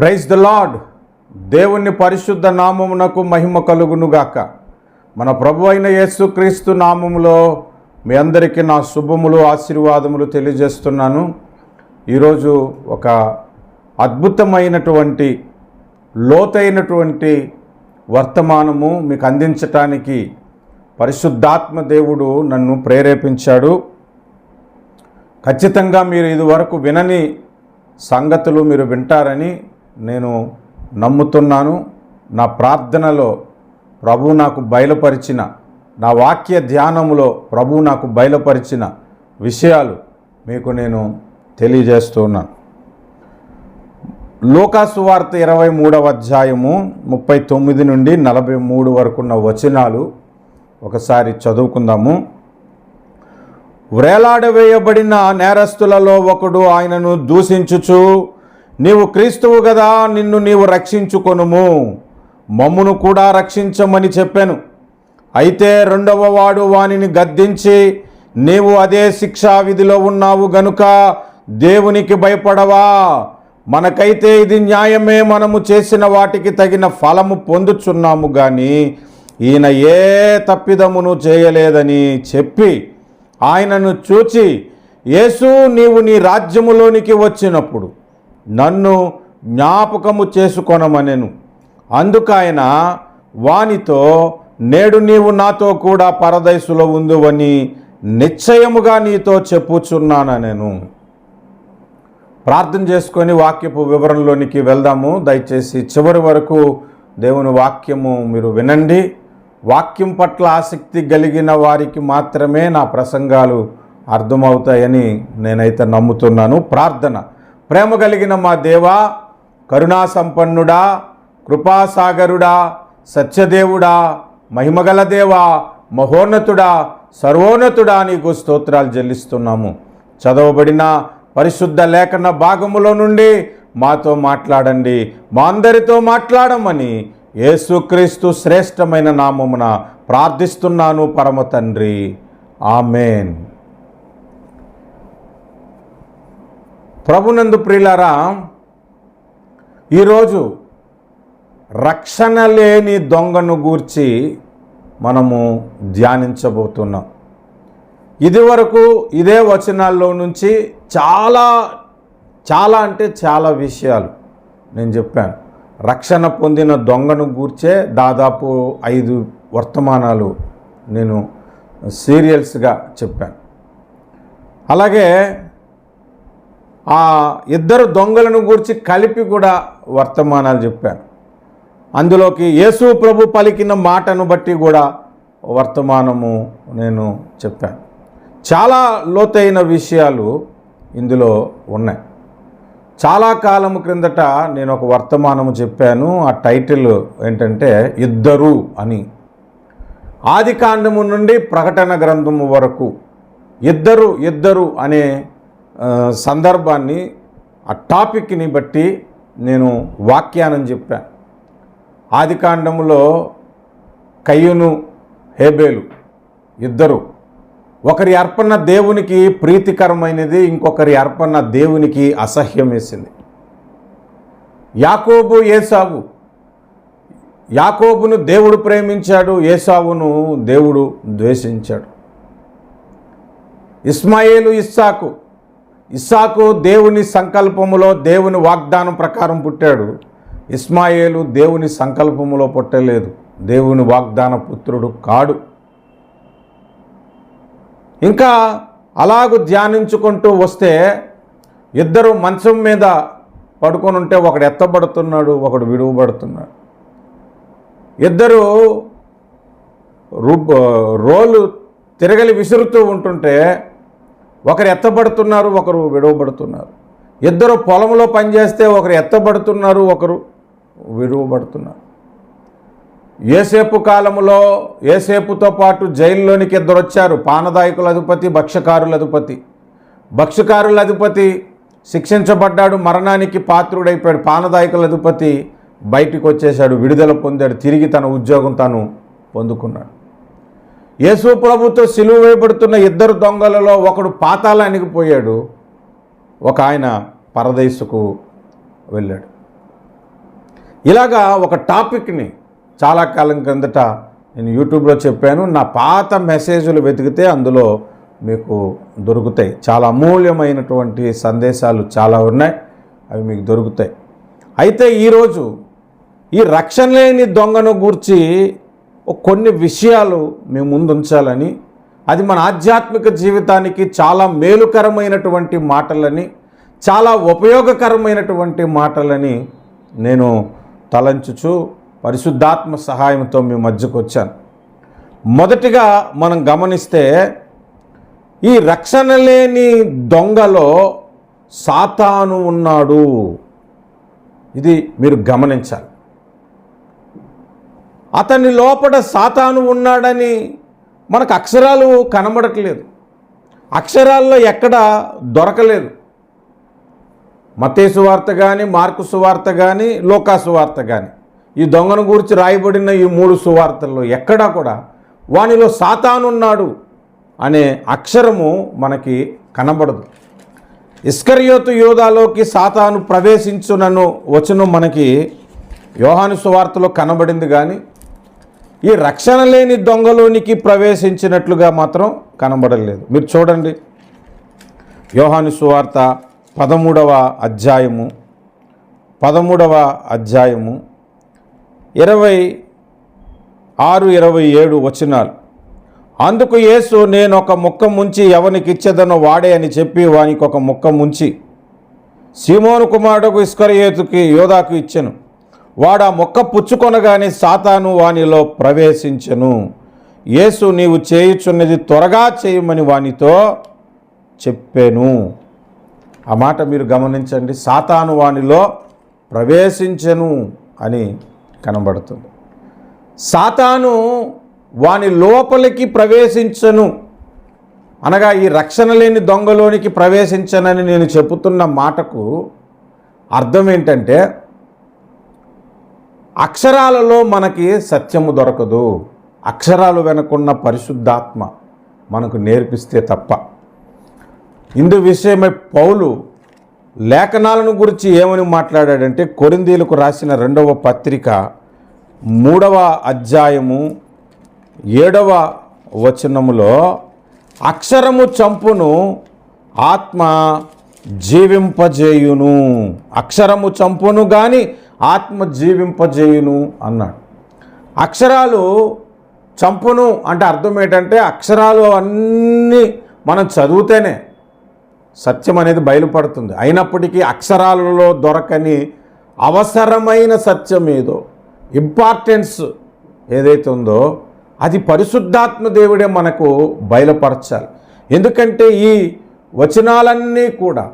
Praise the lord. దేవుని పరిశుద్ధ నామమునకు మహిమ కలుగునుగాక. మన ప్రభు అయిన యేసుక్రీస్తు నామములో మీ అందరికీ నా శుభములు ఆశీర్వాదములు తెలియజేస్తున్నాను. ఈరోజు ఒక అద్భుతమైనటువంటి లోతైనటువంటి వర్తమానము మీకు అందించటానికి పరిశుద్ధాత్మ దేవుడు నన్ను ప్రేరేపించాడు. ఖచ్చితంగా మీరు ఇదివరకు వినని సంగతులు మీరు వింటారని నేను నమ్ముతున్నాను. నా ప్రార్థనలో ప్రభు నాకు బయలుపరిచిన, నా వాక్య ధ్యానములో ప్రభు నాకు బయలుపరిచిన విషయాలు మీకు నేను తెలియజేస్తున్నాను. లూకా సువార్త 23వ అధ్యాయము 39 నుండి 43 వరకున్న వచనాలు ఒకసారి చదువుకుందాము. వ్రేలాడవేయబడిన నేరస్తులలో ఒకడు ఆయనను దూషించుచు, నీవు క్రీస్తువు కదా, నిన్ను నీవు రక్షించుకొనుము, మమ్మును కూడా రక్షించమని చెప్పాను. అయితే రెండవ వాడు వానిని గద్దించి, నీవు అదే శిక్షా విధిలో ఉన్నావు గనుక దేవునికి భయపడవా? మనకైతే ఇది న్యాయమే, మనము చేసిన వాటికి తగిన ఫలము పొందుచున్నాము గాని ఈయన ఏ తప్పిదమును చేయలేదని చెప్పి ఆయనను చూచి, యేసు, నీవు నీ రాజ్యములోనికి వచ్చినప్పుడు నన్ను జ్ఞాపకము చేసుకొనమనెను. అందుకైన వానితో, నేడు నీవు నాతో కూడా పరదైసులో ఉందువని నిశ్చయముగా నీతో చెప్పుచున్నానెను. ప్రార్థన చేసుకొని వాక్యపు వివరణలోనికి వెళ్దాము. దయచేసి చివరి వరకు దేవుని వాక్యము మీరు వినండి. వాక్యం పట్ల ఆసక్తి కలిగిన వారికి మాత్రమే నా ప్రసంగాలు అర్థమవుతాయని నేనైతే నమ్ముతున్నాను. ప్రార్థన. ప్రేమ కలిగిన మా దేవా, కరుణా సంపన్నుడా, కృపాసాగరుడా, సత్యదేవుడా, మహిమగల దేవా, మహోన్నతుడా, సర్వోన్నతుడా, నీకు స్తోత్రాలు చెల్లిస్తున్నాము. చదవబడిన పరిశుద్ధ లేఖన భాగములో నుండి మాతో మాట్లాడండి, మా అందరితో మాట్లాడమని యేసుక్రీస్తు శ్రేష్టమైన నామమున ప్రార్థిస్తున్నాను పరమ తండ్రి, ఆమెన్. ప్రభునందు ప్రియులారా, ఈరోజు రక్షణ లేని దొంగను గూర్చి మనము ధ్యానించబోతున్నాం. ఇదివరకు ఇదే వచనాల్లో నుంచి చాలా విషయాలు నేను చెప్పాను. రక్షణ పొందిన దొంగను గూర్చే దాదాపు 5 వర్తమానాలు నేను సీరియల్స్గా చెప్పాను. అలాగే ఆ ఇద్దరు దొంగలను గూర్చి కలిపి కూడా వర్తమానాలు చెప్పాను. అందులోకి యేసు ప్రభు పలికిన మాటను బట్టి కూడా వర్తమానము నేను చెప్పాను. చాలా లోతైన విషయాలు ఇందులో ఉన్నాయి. చాలా కాలం క్రిందట నేను ఒక వర్తమానము చెప్పాను. ఆ టైటిల్ ఏంటంటే ఇద్దరు అని. ఆది కాండము నుండి ప్రకటన గ్రంథము వరకు ఇద్దరు అనే సందర్భాన్ని, ఆ టాపిక్ని బట్టి నేను వాక్యానం చెప్పాను. ఆది కాండములో కయ్యూను, హేబేలు ఇద్దరు. ఒకరి అర్పణ దేవునికి ప్రీతికరమైనది, ఇంకొకరి అర్పణ దేవునికి అసహ్యం వేసింది. యాకోబు, ఏసావు. యాకోబును దేవుడు ప్రేమించాడు, ఏసావును దేవుడు ద్వేషించాడు. ఇస్మాయేలు, ఇస్సాకు దేవుని సంకల్పములో, దేవుని వాగ్దానం ప్రకారం పుట్టాడు. ఇస్మాయేలు దేవుని సంకల్పములో పుట్టలేదు, దేవుని వాగ్దాన పుత్రుడు కాడు. ఇంకా అలాగూ ధ్యానించుకుంటూ వస్తే ఇద్దరు మంచం మీద పడుకొని ఉంటే ఒకడు ఎత్తబడుతున్నాడు, ఒకడు విడువబడుతున్నాడు. ఇద్దరు రోలు తిరగలి విసురుతూ ఉంటుంటే ఒకరు ఎత్తబడుతున్నారు, ఒకరు విడువబడుతున్నారు. ఇద్దరు పొలంలో పనిచేస్తే ఒకరు ఎత్తబడుతున్నారు, ఒకరు విడువబడుతున్నారు. యోసేపు కాలంలో యోసేపుతో పాటు జైల్లోనికి ఇద్దరు వచ్చారు. పానదాయకుల అధిపతి, భక్ష్యకారుల అధిపతి. భక్ష్యకారుల అధిపతి శిక్షించబడ్డాడు, మరణానికి పాత్రుడైపోయాడు. పానదాయకుల అధిపతి బయటికి వచ్చేశాడు, విడుదల పొందాడు, తిరిగి తన ఉద్యోగం తాను పొందుకున్నాడు. యేసు ప్రభుతో సిలువ వేయబడుతున్న ఇద్దరు దొంగలలో ఒకడు పాతాళానికి పోయాడు, ఒక ఆయన పరదైసుకు వెళ్ళాడు. ఇలాగా ఒక టాపిక్ని చాలా కాలం క్రిందట నేను యూట్యూబ్లో చెప్పాను. నా పాత మెసేజ్లు వెతికితే అందులో మీకు దొరుకుతాయి. చాలా అమూల్యమైనటువంటి సందేశాలు చాలా ఉన్నాయి, అవి మీకు దొరుకుతాయి. అయితే ఈరోజు ఈ రక్షణ లేని దొంగను గూర్చి కొన్ని విషయాలు మేము ముందు ఉంచాలని, అది మన ఆధ్యాత్మిక జీవితానికి చాలా మేలుకరమైనటువంటి మాటలని, చాలా ఉపయోగకరమైనటువంటి మాటలని నేను తలంచుచు పరిశుద్ధాత్మ సహాయంతో మీ మధ్యకు వచ్చాను. మొదటిగా మనం గమనిస్తే ఈ రక్షణ లేని దొంగలో సాతాను ఉన్నాడు. ఇది మీరు గమనించాలి. అతని లోపల సాతాను ఉన్నాడని మనకు అక్షరాలు కనబడట్లేదు, అక్షరాల్లో ఎక్కడ దొరకలేదు. మత్తయి సువార్త కానీ, మార్కు సువార్త కానీ, లూకా సువార్త కానీ, ఈ దొంగను గురించి రాయబడిన ఈ 3 సువార్తల్లో ఎక్కడా కూడా వానిలో సాతానున్నాడు అనే అక్షరము మనకి కనబడదు. ఇస్కరియోతు యూదాలోకి సాతాను ప్రవేశించునను వచనం మనకి యోహాను సువార్తలో కనబడింది, కానీ ఈ రక్షణ లేని దొంగలోనికి ప్రవేశించినట్లుగా మాత్రం కనబడలేదు. మీరు చూడండి, యోహాను సువార్త 13వ అధ్యాయము 26-27 వచనాలు. అందుకు యేసు, నేను ఒక ముక్క ముంచి ఎవనికి ఇచ్చేదనో వాడే అని చెప్పి వానికి ఒక ముక్క ముంచి సీమోను కుమారుడుకు ఇస్కరియోతుకి యోదాకు ఇచ్చెను. వాడు ఆ మొక్క పుచ్చుకొనగానే సాతాను వానిలో ప్రవేశించెను. యేసు, నీవు చేయుచున్నది త్వరగా చేయమని వానితో చెప్పాను. ఆ మాట మీరు గమనించండి. సాతాను వానిలో ప్రవేశించెను అని కనబడుతుంది. సాతాను వాని లోపలికి ప్రవేశించను అనగా ఈ రక్షణ లేని దొంగలోనికి ప్రవేశించనని నేను చెబుతున్న మాటకు అర్థం ఏంటంటే, అక్షరాలలో మనకి సత్యము దొరకదు, అక్షరాలు వెనకున్న పరిశుద్ధాత్మ మనకు నేర్పిస్తే తప్ప. ఇందు విషయమై పౌలు లేఖనాలను గురించి ఏమని మాట్లాడాడంటే, కొరింథీయులకు రాసిన 2వ పత్రిక 3వ అధ్యాయము 7వ వచనములో, అక్షరము చంపును, ఆత్మ జీవింపజేయును. అక్షరము చంపును కానీ ఆత్మ జీవింపజేయును అన్నాడు. అక్షరాలు చంపును అంటే అర్థం ఏంటంటే, అక్షరాలు అన్నీ మనం చదివితేనే సత్యం అనేది బయలుపడుతుంది. అయినప్పటికీ అక్షరాలలో దొరకని అవసరమైన సత్యం ఏదో, ఇంపార్టెన్స్ ఏదైతే ఉందో అది పరిశుద్ధాత్మ దేవుడే మనకు బయలుపరచాలి. ఎందుకంటే ఈ వచనాలన్నీ కూడా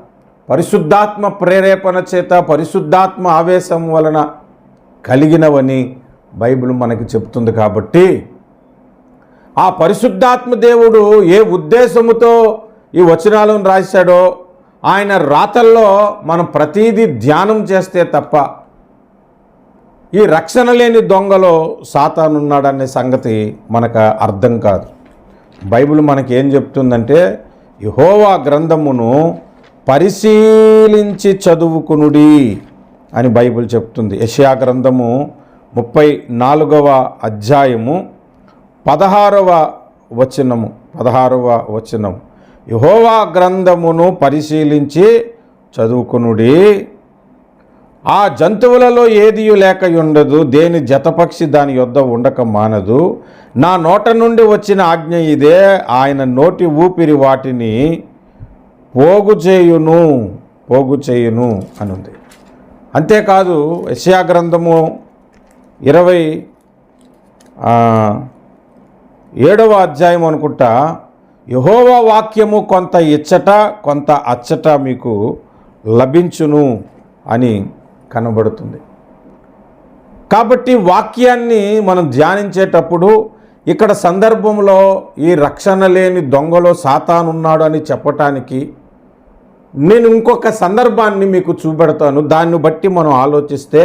పరిశుద్ధాత్మ ప్రేరేపణ చేత, పరిశుద్ధాత్మ ఆవేశం వలన కలిగినవని బైబిల్ మనకి చెప్తుంది. కాబట్టి ఆ పరిశుద్ధాత్మ దేవుడు ఏ ఉద్దేశముతో ఈ వచనాలను రాశాడో ఆయన రాతల్లో మనం ప్రతీదీ ధ్యానం చేస్తే తప్ప ఈ రక్షణ లేని దొంగలో సాతానున్నాడనే సంగతి మనకు అర్థం కాదు. బైబిల్ మనకి ఏం చెప్తుందంటే, యెహోవా గ్రంథమును పరిశీలించి చదువుకునుడి అని బైబిల్ చెప్తుంది. యెషయా గ్రంథము 34వ అధ్యాయము 16వ వచనం, యెహోవా గ్రంథమును పరిశీలించి చదువుకునుడి. ఆ జంతువులలో ఏదియు లేక ఉండదు, దేని జతపక్షి దాని యొద్ద ఉండక మానదు. నా నోట నుండి వచ్చిన ఆజ్ఞ ఇదే, ఆయన నోటి ఊపిరి వాటిని పోగు చేయును అనుంది. అంతేకాదు యెషయా గ్రంథము 27వ అధ్యాయం అనుకుంటా, యెహోవా వాక్యము కొంత ఇచ్చట కొంత అచ్చట మీకు లభించును అని కనబడుతుంది. కాబట్టి వాక్యాన్ని మనం ధ్యానించేటప్పుడు ఇక్కడ సందర్భంలో ఈ రక్షణ లేని దొంగలో సాతానున్నాడు అని చెప్పటానికి నేను ఇంకొక సందర్భాన్ని మీకు చూపెడతాను. దాన్ని బట్టి మనం ఆలోచిస్తే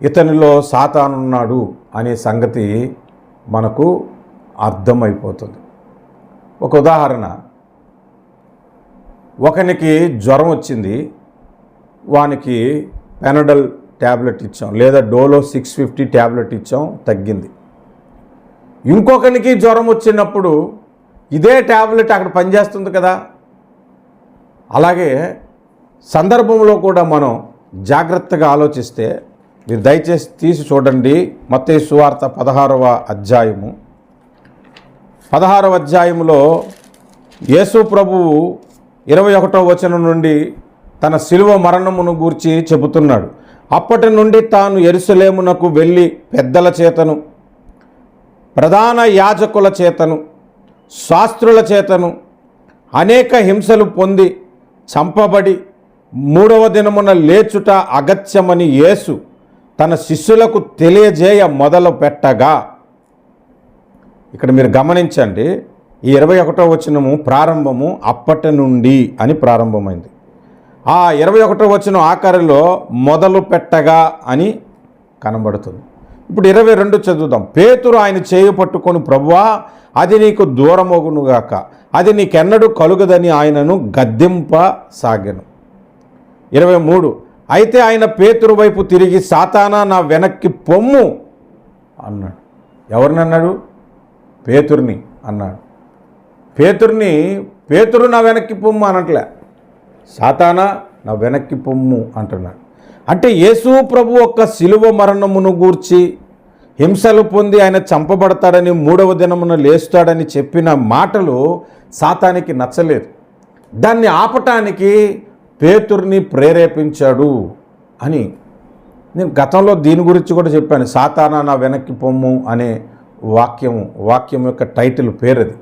ఇతనిలో సాతానున్నాడు అనే సంగతి మనకు అర్థమైపోతుంది. ఒక ఉదాహరణ, ఒకనికి జ్వరం వచ్చింది, వానికి పెనడల్ ట్యాబ్లెట్ ఇచ్చాం, లేదా డోలో 650 ట్యాబ్లెట్ ఇచ్చాం, తగ్గింది. ఇంకొకరికి జ్వరం వచ్చినప్పుడు ఇదే ట్యాబ్లెట్ అక్కడ పనిచేస్తుంది కదా. అలాగే సందర్భంలో కూడా మనం జాగ్రత్తగా ఆలోచిస్తే, మీరు దయచేసి తీసి చూడండి, మత్తయి సువార్త 16వ అధ్యాయము. 16వ అధ్యాయంలో యేసు ప్రభువు 21వ వచనం నుండి తన శిలువ మరణమును గూర్చి చెబుతున్నాడు. అప్పటి నుండి తాను యెరూషలేమునకు వెళ్ళి పెద్దల చేతను, ప్రధాన యాజకుల చేతను, శాస్త్రుల చేతను అనేక హింసలు పొంది చంపబడి 3వ దినమున లేచుట అగత్యమని యేసు తన శిష్యులకు తెలియజేయ మొదలు పెట్టగా, ఇక్కడ మీరు గమనించండి, ఈ 21వ వచనము ప్రారంభము అప్పటి నుండి అని ప్రారంభమైంది. ఆ 21వ వచనం ఆఖరిలో మొదలు పెట్టగా అని కనబడుతుంది. ఇప్పుడు 22 చదువుదాం. పేతురు ఆయన చేయి పట్టుకొని, ప్రభువా అది నీకు దూరమగునుగాక, అది నీకెన్నడూ కలుగదని ఆయనను గద్దింపసాగెను. 23 అయితే ఆయన పేతురు వైపు తిరిగి, సాతానా నా వెనక్కి పొమ్ము అన్నాడు. ఎవరిని అన్నాడు? పేతుర్ని అన్నాడు. పేతురు నా వెనక్కి పొమ్ము అనట్లే, సాతానా నా వెనక్కి పొమ్ము అంటున్నాడు. అంటే యేసు ప్రభు యొక్క శిలువ మరణమును గూర్చి, హింసలు పొంది ఆయన చంపబడతాడని, 3వ దినమున లేస్తాడని చెప్పిన మాటలు సాతానికి నచ్చలేదు. దాన్ని ఆపటానికి పేతుర్ని ప్రేరేపించాడు అని నేను గతంలో దీని గురించి కూడా చెప్పాను. సాతానా నా వెనక్కి పొమ్ము అనే వాక్యం యొక్క టైటిల్ పేరుది.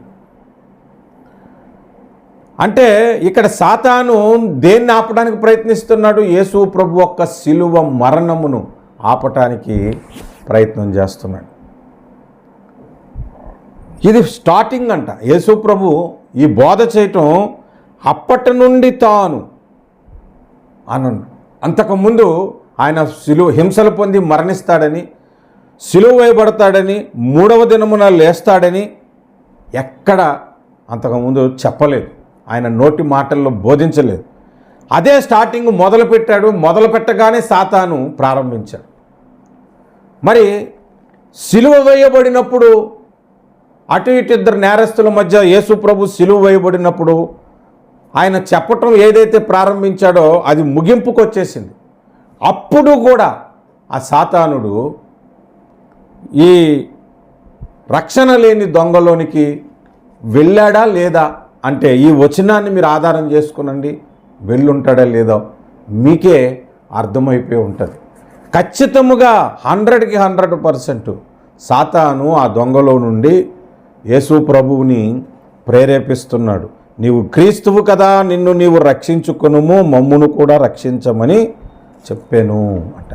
అంటే ఇక్కడ సాతాను దేన్ని ఆపడానికి ప్రయత్నిస్తున్నాడు? యేసు ప్రభు యొక్క శిలువ మరణమును ఆపటానికి ప్రయత్నం చేస్తున్నాడు. ఇది స్టార్టింగ్ అంట. యేసు ప్రభు ఈ బోధ చేయటం అప్పటి నుండి తాను అంతకుముందు ఆయన హింసలు పొంది మరణిస్తాడని, శిలువ వేయబడతాడని, 3వ దినమున లేస్తాడని ఎక్కడ అంతకుముందు చెప్పలేదు. ఆయన నోటి మాటల్లో బోధించలేదు. అదే స్టార్టింగ్ మొదలుపెట్టాడు. మొదలు పెట్టగానే సాతాను ప్రారంభించాడు. మరి శిలువ వేయబడినప్పుడు అటు ఇటు ఇద్దరు నేరస్తుల మధ్య యేసు ప్రభు శిలువ వేయబడినప్పుడు ఆయన చెప్పటం ఏదైతే ప్రారంభించాడో అది ముగింపుకు వచ్చేసింది. అప్పుడు కూడా ఆ సాతానుడు ఈ రక్షణ లేని దొంగలోనికి వెళ్ళాడా లేదా అంటే ఈ వచనాన్ని మీరు ఆధారం చేసుకునండి, వెళ్ళుంటాడా లేదో మీకే అర్థమైపోయి ఉంటుంది. ఖచ్చితముగా 100కి 100% సాతాను ఆ దొంగలో నుండి యేసు ప్రభువుని ప్రేరేపిస్తున్నాడు. నీవు క్రీస్తువు కదా, నిన్ను నీవు రక్షించుకొనుము, మమ్మును కూడా రక్షించమని చెప్పాను అంట.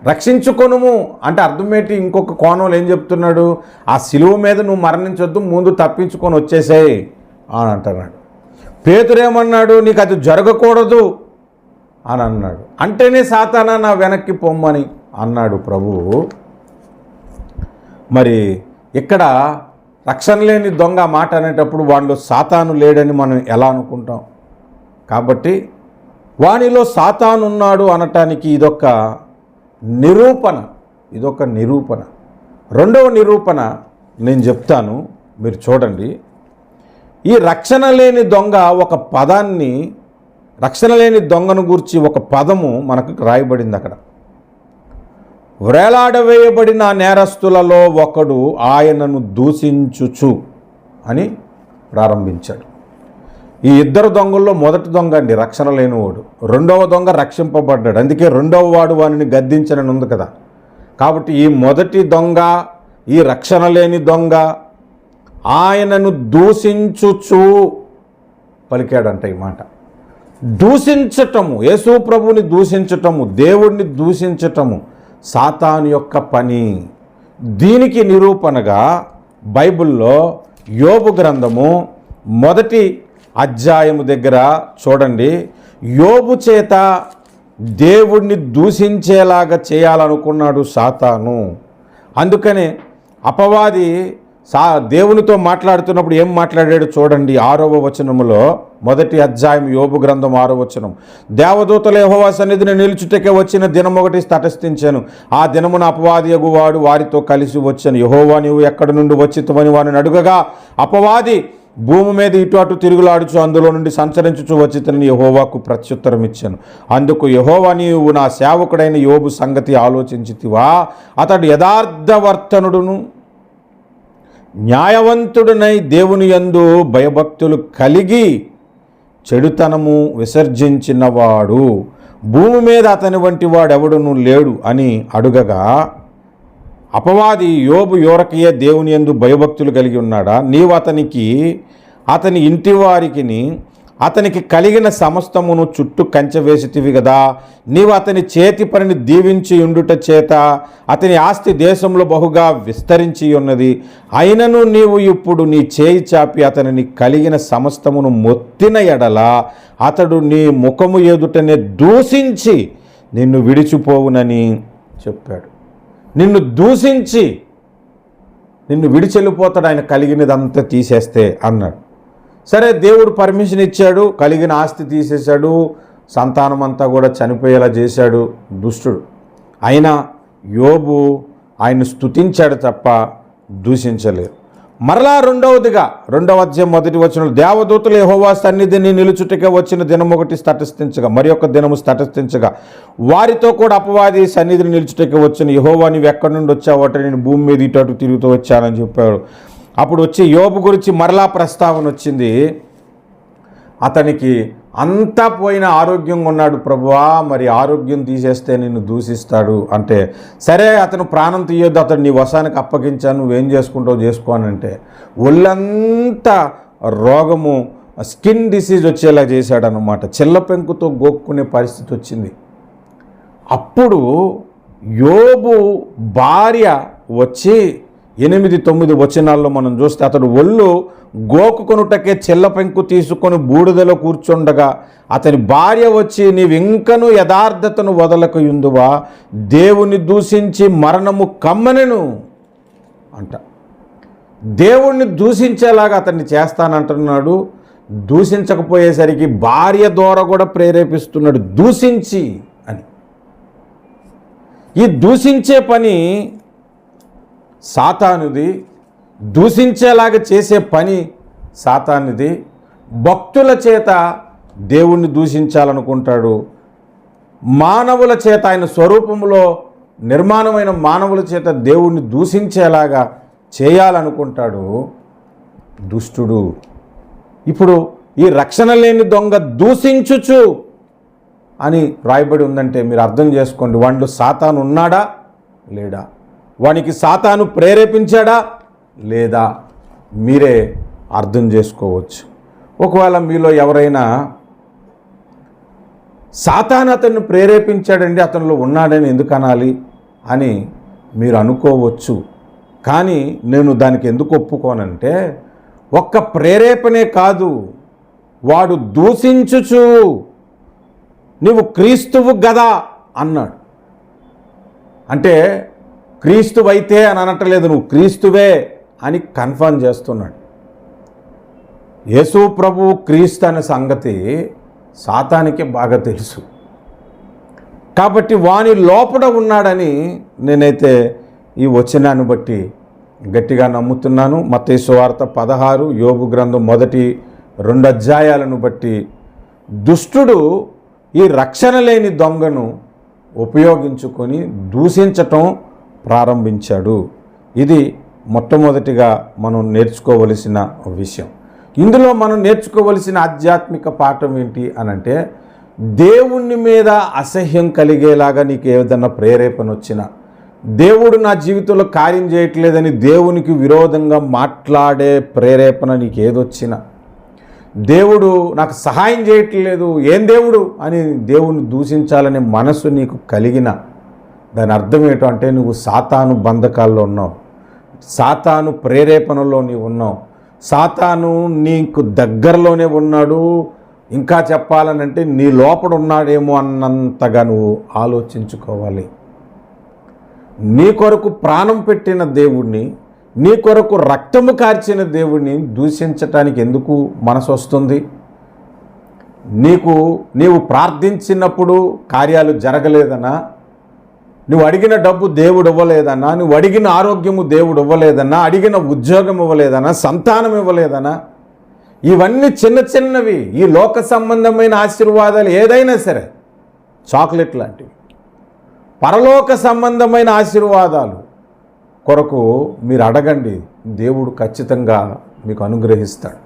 రక్షించుకొనుము అంటే అర్థమేంటి? ఇంకొక కోణంలో ఏం చెప్తున్నాడు? ఆ శిలువ మీద నువ్వు మరణించొద్దు, ముందు తప్పించుకొని వచ్చేసాయి అని అంటున్నాడు. పేతురేమన్నాడు? నీకు అది జరగకూడదు అని అన్నాడు. అంటేనే సాతానా నా వెనక్కి పొమ్మని అన్నాడు ప్రభువు. మరి ఇక్కడ రక్షణ లేని దొంగ మాట అనేటప్పుడు వాడిలో సాతాను లేడని మనం ఎలా అనుకుంటాం? కాబట్టి వానిలో సాతాను ఉన్నాడు అనటానికి ఇదొక నిరూపణ. రెండవ నిరూపణ నేను చెప్తాను, మీరు చూడండి. ఈ రక్షణ లేని దొంగ ఒక పదాన్ని, రక్షణ లేని దొంగను గూర్చి ఒక పదము మనకు రాయబడింది అక్కడ. వ్రేలాడవేయబడిన నేరస్తులలో ఒకడు ఆయనను దూషించుచు అని ప్రారంభించాడు. ఈ ఇద్దరు దొంగల్లో మొదటి దొంగ అండి రక్షణ లేనివాడు, రెండవ దొంగ రక్షింపబడ్డాడు. అందుకే రెండవ వాడు వాడిని గద్దించనని ఉంది కదా. కాబట్టి ఈ మొదటి దొంగ, ఈ రక్షణ లేని దొంగ ఆయనను దూషించుచు పలికాడంట. ఈ మాట దూషించటము, యేసు ప్రభువుని దూషించటము, దేవుణ్ణి దూషించటము సాతాను యొక్క పని. దీనికి నిరూపణగా బైబిల్లో యోబు గ్రంథము 1వ అధ్యాయము దగ్గర చూడండి. యోబు చేత దేవుణ్ణి దూషించేలాగా చేయాలనుకున్నాడు సాతాను. అందుకనే అపవాది దేవునితో మాట్లాడుతున్నప్పుడు ఏం మాట్లాడాడు చూడండి. 6వ వచనములో, మొదటి అధ్యాయం యోబు గ్రంథం 6వ వచనం. దేవదూతలు యెహోవా సన్నిధిని నిలుచుటకే వచ్చిన దినమొకటి తటస్థించాను. ఆ దినమున అపవాదియగు వాడు వారితో కలిసి వచ్చాను. యెహోవా నీవు ఎక్కడి నుండి వచ్చితివని వారిని అడుగగా, అపవాది భూమి మీద ఇటు అటు తిరుగులాడుచు అందులో నుండి సంచరించుచు వచ్చితని యెహోవాకు ప్రత్యుత్తరం ఇచ్చాను. అందుకు యెహోవా నీవు నా సేవకుడైన యోబు సంగతి ఆలోచించితివా? అతడు యథార్థవర్తనుడును న్యాయవంతుడునై దేవుని యందు భయభక్తులు కలిగి చెడుతనము విసర్జించినవాడు. భూమి మీద అతని వంటి వాడెవడును లేడు అని అడుగగా, అపవాది యోబు యోరకయే దేవుని యందు భయభక్తులు కలిగి ఉన్నాడా? నీవు అతని ఇంటి వారికిని అతనికి కలిగిన సమస్తమును చుట్టూ కంచె వేసితివి కదా. నీవు అతని చేతి పనిని దీవించి ఉండుట చేత అతని ఆస్తి దేశంలో బహుగా విస్తరించి ఉన్నది. అయినను నీవు ఇప్పుడు నీ చేయి చాపి అతనిని కలిగిన సమస్తమును మొత్తిన ఎడల అతడు నీ ముఖము ఎదుటనే దూషించి నిన్ను విడిచిపోవునని చెప్పాడు. నిన్ను దూషించి నిన్ను విడిచెళ్ళిపోతాడు ఆయన కలిగినదంతా తీసేస్తే అన్నాడు. సరే, దేవుడు పర్మిషన్ ఇచ్చాడు, కలిగిన ఆస్తి తీసేశాడు, సంతానం అంతా కూడా చనిపోయేలా చేశాడు దుష్టుడు. అయినా యోబు ఆయన్ని స్తుతించాడు తప్ప దూషించలేదు. మరలా రెండవ అధ్యాయం 1వ వచనంలో, దేవదూతలు యెహోవా సన్నిధిని నిలుచుటకే వచ్చిన దినమొకటి తటస్థించగా మరి ఒక దినము తటస్థించగా వారితో కూడా అపవాది సన్నిధిని నిలుచుటకే వచ్చిన. యెహోవా నీవు ఎక్కడి నుండి వచ్చావు అంటే నేను భూమి మీద ఇటు అటు తిరుగుతూ వచ్చానని చెప్పాడు. అప్పుడు వచ్చి యోబు గురించి మరలా ప్రస్తావన వచ్చింది. అతనికి అంతా పోయిన ఆరోగ్యంగా ఉన్నాడు. ప్రభువా, మరి ఆరోగ్యం తీసేస్తే నిన్ను దూషిస్తాడు అంటే, సరే అతను ప్రాణం తీయొద్దు, అతను నీ వశానికి అప్పగించాను, నువ్వేం చేసుకుంటావు చేసుకోనంటే ఒళ్ళంతా రోగము, స్కిన్ డిసీజ్ వచ్చేలా చేశాడనమాట. చిల్ల పెంకుతో గోక్కునే పరిస్థితి వచ్చింది. అప్పుడు యోబు భార్య వచ్చి 8-9 వచనాల్లో మనం చూస్తే, అతడు ఒళ్ళు గోకుకొనుటకే చిల్ల పెంకు తీసుకొని బూడిదలో కూర్చుండగా అతని భార్య వచ్చి, నీవింకను యథార్థతను వదలకయుందువా, దేవుని దూషించి మరణము కమ్మనెను అంట. దేవుణ్ణి దూషించేలాగా అతన్ని చేస్తానంటున్నాడు. దూషించకపోయేసరికి భార్య ద్వారా కూడా ప్రేరేపిస్తున్నాడు దూషించి అని. ఈ దూషించే పని సాతానుది, దూషించేలాగా చేసే పని సాతానుది. భక్తుల చేత దేవుణ్ణి దూషించాలనుకుంటాడు. మానవుల చేత, ఆయన స్వరూపంలో నిర్మాణమైన మానవుల చేత దేవుణ్ణి దూషించేలాగా చేయాలనుకుంటాడు దుష్టుడు. ఇప్పుడు ఈ రక్షణ లేని దొంగ దూషించుచు అని రాయబడి ఉందంటే మీరు అర్థం చేసుకోండి, వాడిలో సాతాను ఉన్నాడా లేడా, వానికి సాతాను ప్రేరేపించాడా లేదా, మీరే అర్థం చేసుకోవచ్చు. ఒకవేళ మీలో ఎవరైనా సాతాను అతన్ని ప్రేరేపించాడండి, అతనిలో ఉన్నాడని ఎందుకు అనాలి అని మీరు అనుకోవచ్చు. కానీ నేను దానికి ఎందుకు ఒప్పుకోనంటే, ఒక్క ప్రేరేపణే కాదు, వాడు దూషించుచు నీవు క్రీస్తువు గదా అన్నాడు. అంటే క్రీస్తువైతే అని అనట్లేదు, నువ్వు క్రీస్తువే అని కన్ఫర్మ్ చేస్తున్నాడు. యేసు ప్రభువు క్రీస్తు అనే సంగతి సాతానికే బాగా తెలుసు. కాబట్టి వాని లోపల ఉన్నాడని నేనైతే ఈ వచనాన్ని బట్టి గట్టిగా నమ్ముతున్నాను. మత్తయి సువార్త 16, యోబు గ్రంథం మొదటి 2 అధ్యాయాలను బట్టి దుష్టుడు ఈ రక్షణ లేని దొంగను ఉపయోగించుకొని దూషించటం ప్రారంభించాడు. ఇది మొట్టమొదటిగా మనం నేర్చుకోవలసిన విషయం. ఇందులో మనం నేర్చుకోవలసిన ఆధ్యాత్మిక పాఠం ఏంటి అనంటే, దేవుని మీద అసహ్యం కలిగేలాగా నీకు ఏదైనా ప్రేరేపణ వచ్చినా, దేవుడు నా జీవితంలో కార్యం చేయట్లేదని దేవునికి విరోధంగా మాట్లాడే ప్రేరేపణ నీకు ఏదొచ్చినా, దేవుడు నాకు సహాయం చేయట్లేదు, ఏం దేవుడు అని దేవుణ్ణి దూషించాలనే మనసు నీకు కలిగిన, దాని అర్థం ఏంటో అంటే నువ్వు సాతాను బంధకాల్లో ఉన్నావు, సాతాను ప్రేరేపణలో నీవు ఉన్నావు, సాతాను నీకు దగ్గరలోనే ఉన్నాడు. ఇంకా చెప్పాలనంటే నీ లోపల ఉన్నాడేమో అన్నంతగా నువ్వు ఆలోచించుకోవాలి. నీ కొరకు ప్రాణం పెట్టిన దేవుణ్ణి, నీ కొరకు రక్తము కార్చిన దేవుడిని దూషించటానికి ఎందుకు మనసు వస్తుంది? నీవు ప్రార్థించినప్పుడు కార్యాలు జరగలేదనా? నువ్వు అడిగిన డబ్బు దేవుడు ఇవ్వలేదన్నా? నువ్వు అడిగిన ఆరోగ్యము దేవుడు ఇవ్వలేదన్నా? అడిగిన ఉద్యోగం ఇవ్వలేదన్నా? సంతానం ఇవ్వలేదన్నా? ఇవన్నీ చిన్న చిన్నవి. ఈ లోక సంబంధమైన ఆశీర్వాదాలు ఏదైనా సరే చాక్లెట్ లాంటివి. పరలోక సంబంధమైన ఆశీర్వాదాలు కొరకు మీరు అడగండి, దేవుడు ఖచ్చితంగా మీకు అనుగ్రహిస్తాడు.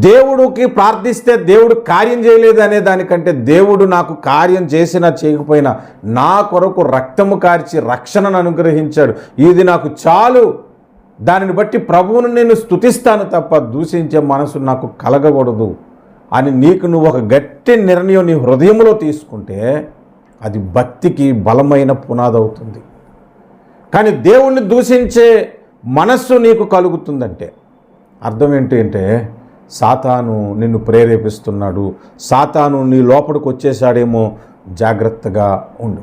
దేవుడికి ప్రార్థిస్తే దేవుడు కార్యం చేయలేదు అనే దానికంటే, దేవుడు నాకు కార్యం చేసినా చేయకపోయినా నా కొరకు రక్తము కార్చి రక్షణను అనుగ్రహించాడు, ఇది నాకు చాలు, దానిని బట్టి ప్రభువును నేను స్తుతిస్తాను తప్ప దూషించే మనసు నాకు కలగకూడదు అని నువ్వు ఒక గట్టి నిర్ణయం నీ హృదయంలో తీసుకుంటే అది భక్తికి బలమైన పునాది అవుతుంది. కానీ దేవుణ్ణి దూషించే మనస్సు నీకు కలుగుతుందంటే అర్థం ఏంటి అంటే, సాతాను నిన్ను ప్రేరేపిస్తున్నాడు, సాతాను నీ లోపలికి వచ్చేసాడేమో, జాగ్రత్తగా ఉండు.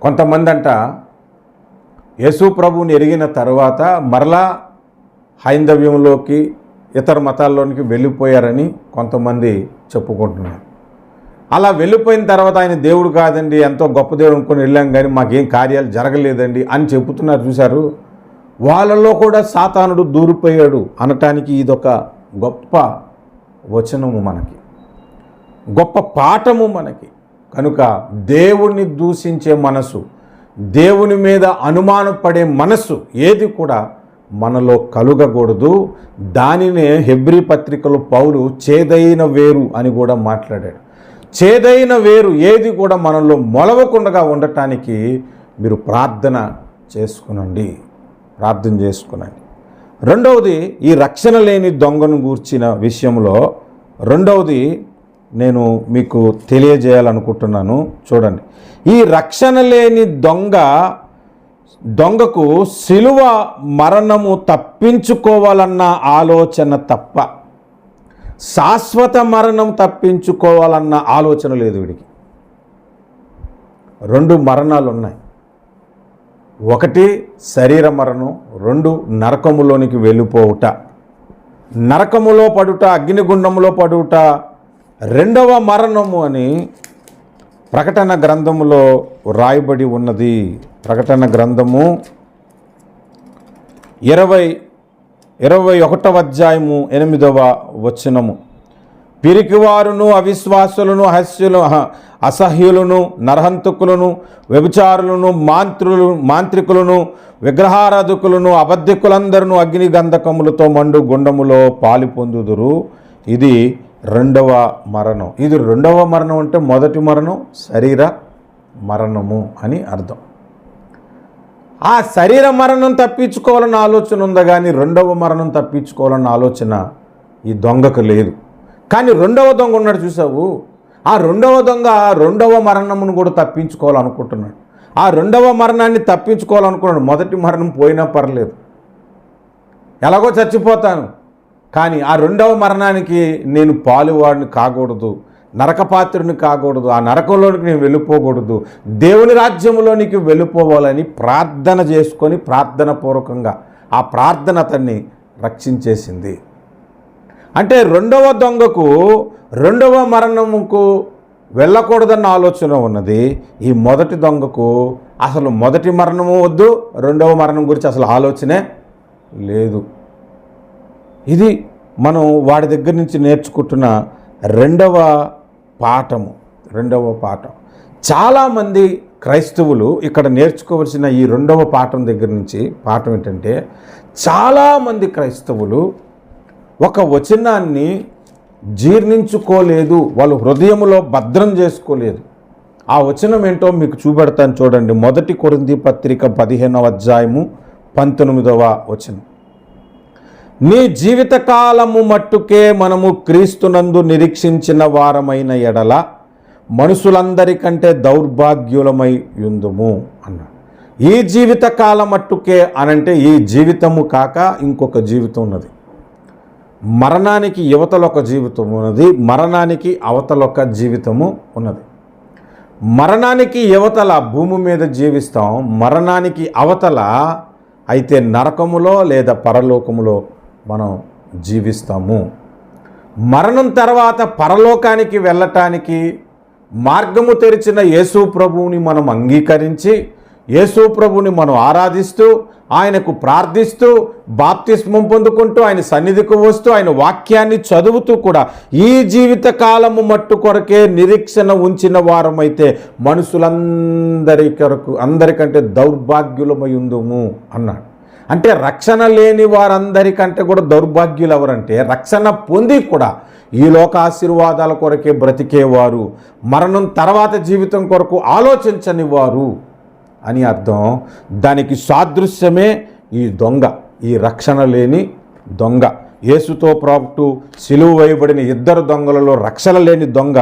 కొంతమంది అంట యేసు ప్రభువుని ఎరిగిన తర్వాత మరలా హైందవ్యంలోకి ఇతర మతాల్లోనికి వెళ్ళిపోయారని కొంతమంది చెప్పుకుంటున్నారు. అలా వెళ్ళిపోయిన తర్వాత ఆయన దేవుడు కాదండి, ఎంతో గొప్ప దేవుడు అనుకుని వెళ్ళాం కానీ మాకేం కార్యాలు జరగలేదండి అని చెబుతున్నారు. చూశారు, వాళ్ళలో కూడా సాతానుడు దూరిపోయాడు అనటానికి ఇదొక గొప్ప వచనము, మనకి గొప్ప పాఠము మనకి. కనుక దేవుణ్ణి దూషించే మనసు, దేవుని మీద అనుమానపడే మనసు ఏది కూడా మనలో కలుగకూడదు. దానినే హెబ్రీ పత్రికలో పౌలు చేదైన వేరు అని కూడా మాట్లాడాడు. చేదైన వేరు ఏది కూడా మనలో మొలవకుండా ఉండటానికి మీరు ప్రార్థన చేసుకునండి. రెండవది, ఈ రక్షణ లేని దొంగను గూర్చిన విషయంలో రెండవది నేను మీకు తెలియజేయాలనుకుంటున్నాను. చూడండి, ఈ రక్షణ లేని దొంగకు శిలువ మరణము తప్పించుకోవాలన్న ఆలోచన తప్ప శాశ్వత మరణం తప్పించుకోవాలన్న ఆలోచన లేదు వీడికి. రెండు మరణాలు ఉన్నాయి. ఒకటి శరీర మరణం, రెండు నరకములోనికి వెళ్ళిపోవుట, నరకములో పడుట, అగ్నిగుండములో పడుట రెండవ మరణము అని ప్రకటన గ్రంథములో రాయబడి ఉన్నది. ప్రకటన గ్రంథము 21వ అధ్యాయము 8వ వచనము. పిరికివారును, అవిశ్వాసులను, అసహ్యులను, నరహంతకులను, వ్యభిచారులను, మాంత్రికులను, విగ్రహారాధకులను, అబద్ధికులందరూ అగ్ని గంధకములతో మండు గుండములో పాలు పొందుదురు. ఇది రెండవ మరణం. ఇది రెండవ మరణం అంటే మొదటి మరణం శరీర మరణము అని అర్థం. ఆ శరీర మరణం తప్పించుకోవాలన్న ఆలోచన ఉందా కానీ రెండవ మరణం తప్పించుకోవాలన్న ఆలోచన ఈ దొంగకు లేదు. కానీ రెండవ దొంగ ఉన్నాడు చూసావు, ఆ రెండవ దొంగ రెండవ మరణమును కూడా తప్పించుకోవాలనుకుంటున్నాడు. ఆ రెండవ మరణాన్ని తప్పించుకోవాలనుకున్నాడు. మొదటి మరణం పోయినా పర్లేదు, ఎలాగో చచ్చిపోతాను, కానీ ఆ రెండవ మరణానికి నేను పాలువాడిని కాకూడదు, నరకపాత్రుని కాకూడదు, ఆ నరకంలోనికి నేను వెళ్ళిపోకూడదు, దేవుని రాజ్యంలోనికి వెళ్ళిపోవాలని ప్రార్థన చేసుకొని ప్రార్థనపూర్వకంగా ఆ ప్రార్థన అతన్ని రక్షించేసింది. అంటే రెండవ దొంగకు రెండవ మరణముకు వెళ్ళకూడదన్న ఆలోచన ఉన్నది. ఈ మొదటి దొంగకు అసలు మొదటి మరణము వద్దు, రెండవ మరణం గురించి అసలు ఆలోచనే లేదు. ఇది మనం వాడి దగ్గర నుంచి నేర్చుకుంటున్న రెండవ పాఠం. చాలామంది క్రైస్తవులు ఇక్కడ నేర్చుకోవలసిన ఈ రెండవ పాఠం దగ్గర నుంచి పాఠం ఏంటంటే, చాలామంది క్రైస్తవులు ఒక వచనాన్ని జీర్ణించుకోలేదు, వాళ్ళు హృదయంలో భద్రం చేసుకోలేదు. ఆ వచనం ఏంటో మీకు చూపెడతాను చూడండి. 1 కొరింథీ పత్రిక 15వ అధ్యాయము 19వ వచనం. నీ జీవితకాలము మట్టుకే మనము క్రీస్తునందు నిరీక్షించిన వారమైన ఎడల మనుషులందరికంటే దౌర్భాగ్యులమై యుందుము అన్నాడు. ఈ జీవితకాలం మట్టుకే అనంటే ఈ జీవితము కాక ఇంకొక జీవితం ఉన్నది. మరణానికి యువతలొక జీవితం ఉన్నది, మరణానికి అవతలొక జీవితము ఉన్నది. మరణానికి యువతల భూమి మీద జీవిస్తాం, మరణానికి అవతల అయితే నరకములో లేదా పరలోకములో మనం జీవిస్తాము. మరణం తర్వాత పరలోకానికి వెళ్ళటానికి మార్గము తెరిచిన యేసు ప్రభువుని మనం అంగీకరించి, యేసు ప్రభువుని మనం ఆరాధిస్తూ, ఆయనకు ప్రార్థిస్తూ, బాప్తిస్మం పొందుకుంటూ, ఆయన సన్నిధికి వస్తూ, ఆయన వాక్యాన్ని చదువుతూ కూడా ఈ జీవిత కాలము మట్టు కొరకే నిరీక్షణ ఉంచిన వారమైతే అందరికంటే దౌర్భాగ్యులమై ఉందుము అన్నాడు. అంటే రక్షణ లేని వారందరికంటే కూడా దౌర్భాగ్యులు ఎవరంటే, రక్షణ పొంది కూడా ఈ లోక ఆశీర్వాదాల కొరకే బ్రతికేవారు, మరణం తర్వాత జీవితం కొరకు ఆలోచించని వారు అని అర్థం. దానికి సాదృశ్యమే ఈ దొంగ, ఈ రక్షణ లేని దొంగ. యేసుతో పాటు సిలువ వేయబడిన ఇద్దరు దొంగలలో రక్షణ లేని దొంగ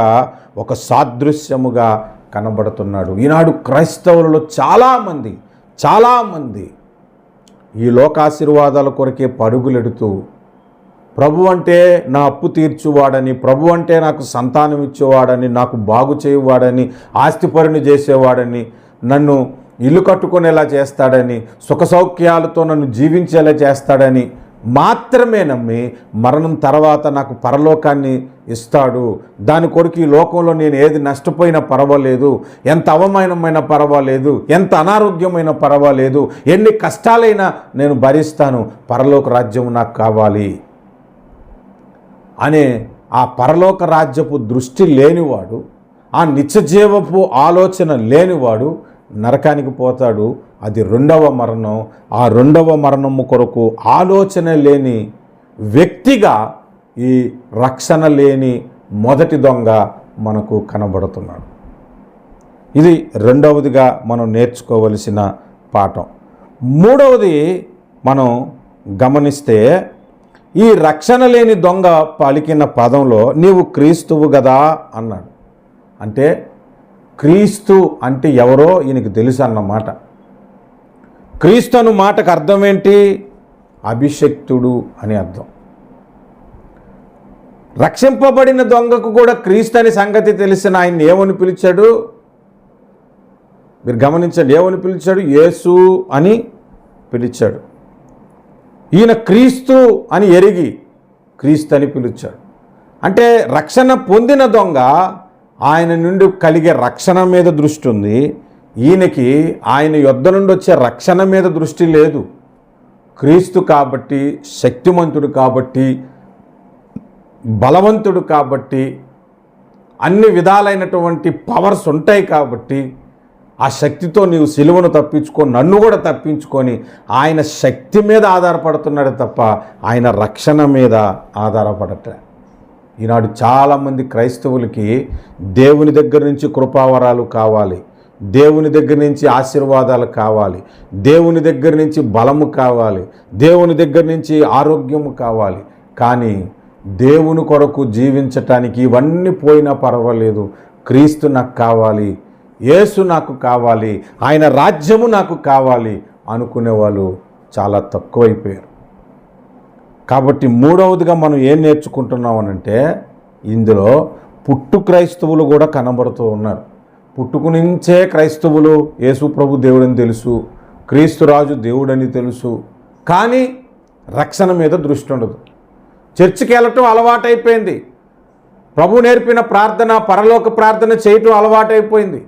ఒక సాదృశ్యముగా కనబడుతున్నాడు. ఈనాడు క్రైస్తవులలో చాలామంది ఈ లోకాశీర్వాదాల కొరకే పరుగులెడుతూ, ప్రభు అంటే నా అప్పు తీర్చువాడని, ప్రభు అంటే నాకు సంతానం ఇచ్చేవాడని, నాకు బాగు చేయువాడని, ఆస్తిపరుని చేసేవాడని, నన్ను ఇల్లు కట్టుకునేలా చేస్తాడని, సుఖ సౌఖ్యాలతో నన్ను జీవించేలా చేస్తాడని మాత్రమే నమ్మి మరణం తర్వాత నాకు పరలోకాన్ని ఇస్తాడు, దాని కొరకు ఈ లోకంలో నేను ఏది నష్టపోయినా పర్వాలేదు, ఎంత అవమానమైనా పర్వాలేదు, ఎంత అనారోగ్యమైనా పర్వాలేదు, ఎన్ని కష్టాలైనా నేను భరిస్తాను, పరలోక రాజ్యం నాకు కావాలి అనే ఆ పరలోక రాజ్యపు దృష్టి లేనివాడు, ఆ నిత్యజీవపు ఆలోచన లేనివాడు నరకానికి పోతాడు. అది రెండవ మరణం. ఆ రెండవ మరణము కొరకు ఆలోచన లేని వ్యక్తిగా ఈ రక్షణ లేని మొదటి దొంగ మనకు కనబడుతున్నాడు. ఇది రెండవదిగా మనం నేర్చుకోవలసిన పాఠం. మూడవది మనం గమనిస్తే, ఈ రక్షణ లేని దొంగ పలికిన పదంలో నీవు క్రీస్తువు గదా అన్నాడు. అంటే క్రీస్తు అంటే ఎవరో ఈయనకి తెలుసు అన్నమాట. క్రీస్తు అన్న మాటకు అర్థం ఏంటి? అభిషక్తుడు అని అర్థం. రక్షింపబడిన దొంగకు కూడా క్రీస్తు అనే సంగతి తెలిసిన ఆయన ఏమని పిలిచాడు? మీరు గమనించండి, ఏమని పిలిచాడు? యేసు అని పిలిచాడు. ఈయన క్రీస్తు అని ఎరిగి క్రీస్తు అని పిలిచాడు. అంటే రక్షణ పొందిన దొంగ, ఆయన నుండి కలిగే రక్షణ మీద దృష్టి ఉంది. ఈయనకి ఆయన యొద్ద నుండి వచ్చే రక్షణ మీద దృష్టి లేదు. క్రీస్తు కాబట్టి, శక్తిమంతుడు కాబట్టి, బలవంతుడు కాబట్టి, అన్ని విధాలైనటువంటి పవర్స్ ఉంటాయి కాబట్టి, ఆ శక్తితో నీవు సిలువను తప్పించుకొని నన్ను కూడా తప్పించుకొని ఆయన శక్తి మీద ఆధారపడుతున్నాడు తప్ప ఆయన రక్షణ మీద ఆధారపడట్లే. ఈనాడు చాలామంది క్రైస్తవులకి దేవుని దగ్గర నుంచి కృపావరాలు కావాలి, దేవుని దగ్గర నుంచి ఆశీర్వాదాలు కావాలి, దేవుని దగ్గర నుంచి బలము కావాలి, దేవుని దగ్గర నుంచి ఆరోగ్యము కావాలి. కానీ దేవుని కొరకు జీవించటానికి ఇవన్నీ పోయినా పర్వాలేదు, క్రీస్తు నాకు కావాలి, యేసు నాకు కావాలి, ఆయన రాజ్యము నాకు కావాలి అనుకునే వాళ్ళు చాలా తక్కువైపోయారు. కాబట్టి మూడవదిగా మనం ఏం నేర్చుకుంటున్నామనంటే, ఇందులో పుట్టు క్రైస్తవులు కూడా కనబడుతూ ఉన్నారు. పుట్టుకు నుంచే క్రైస్తవులు యేసు ప్రభు దేవుడని తెలుసు, క్రీస్తు రాజు దేవుడని తెలుసు, కానీ రక్షణ మీద దృష్టి ఉండదు. చర్చికి వెళ్ళటం అలవాటైపోయింది, ప్రభు నేర్పిన ప్రార్థన, పరలోక ప్రార్థన చేయటం అలవాటైపోయింది,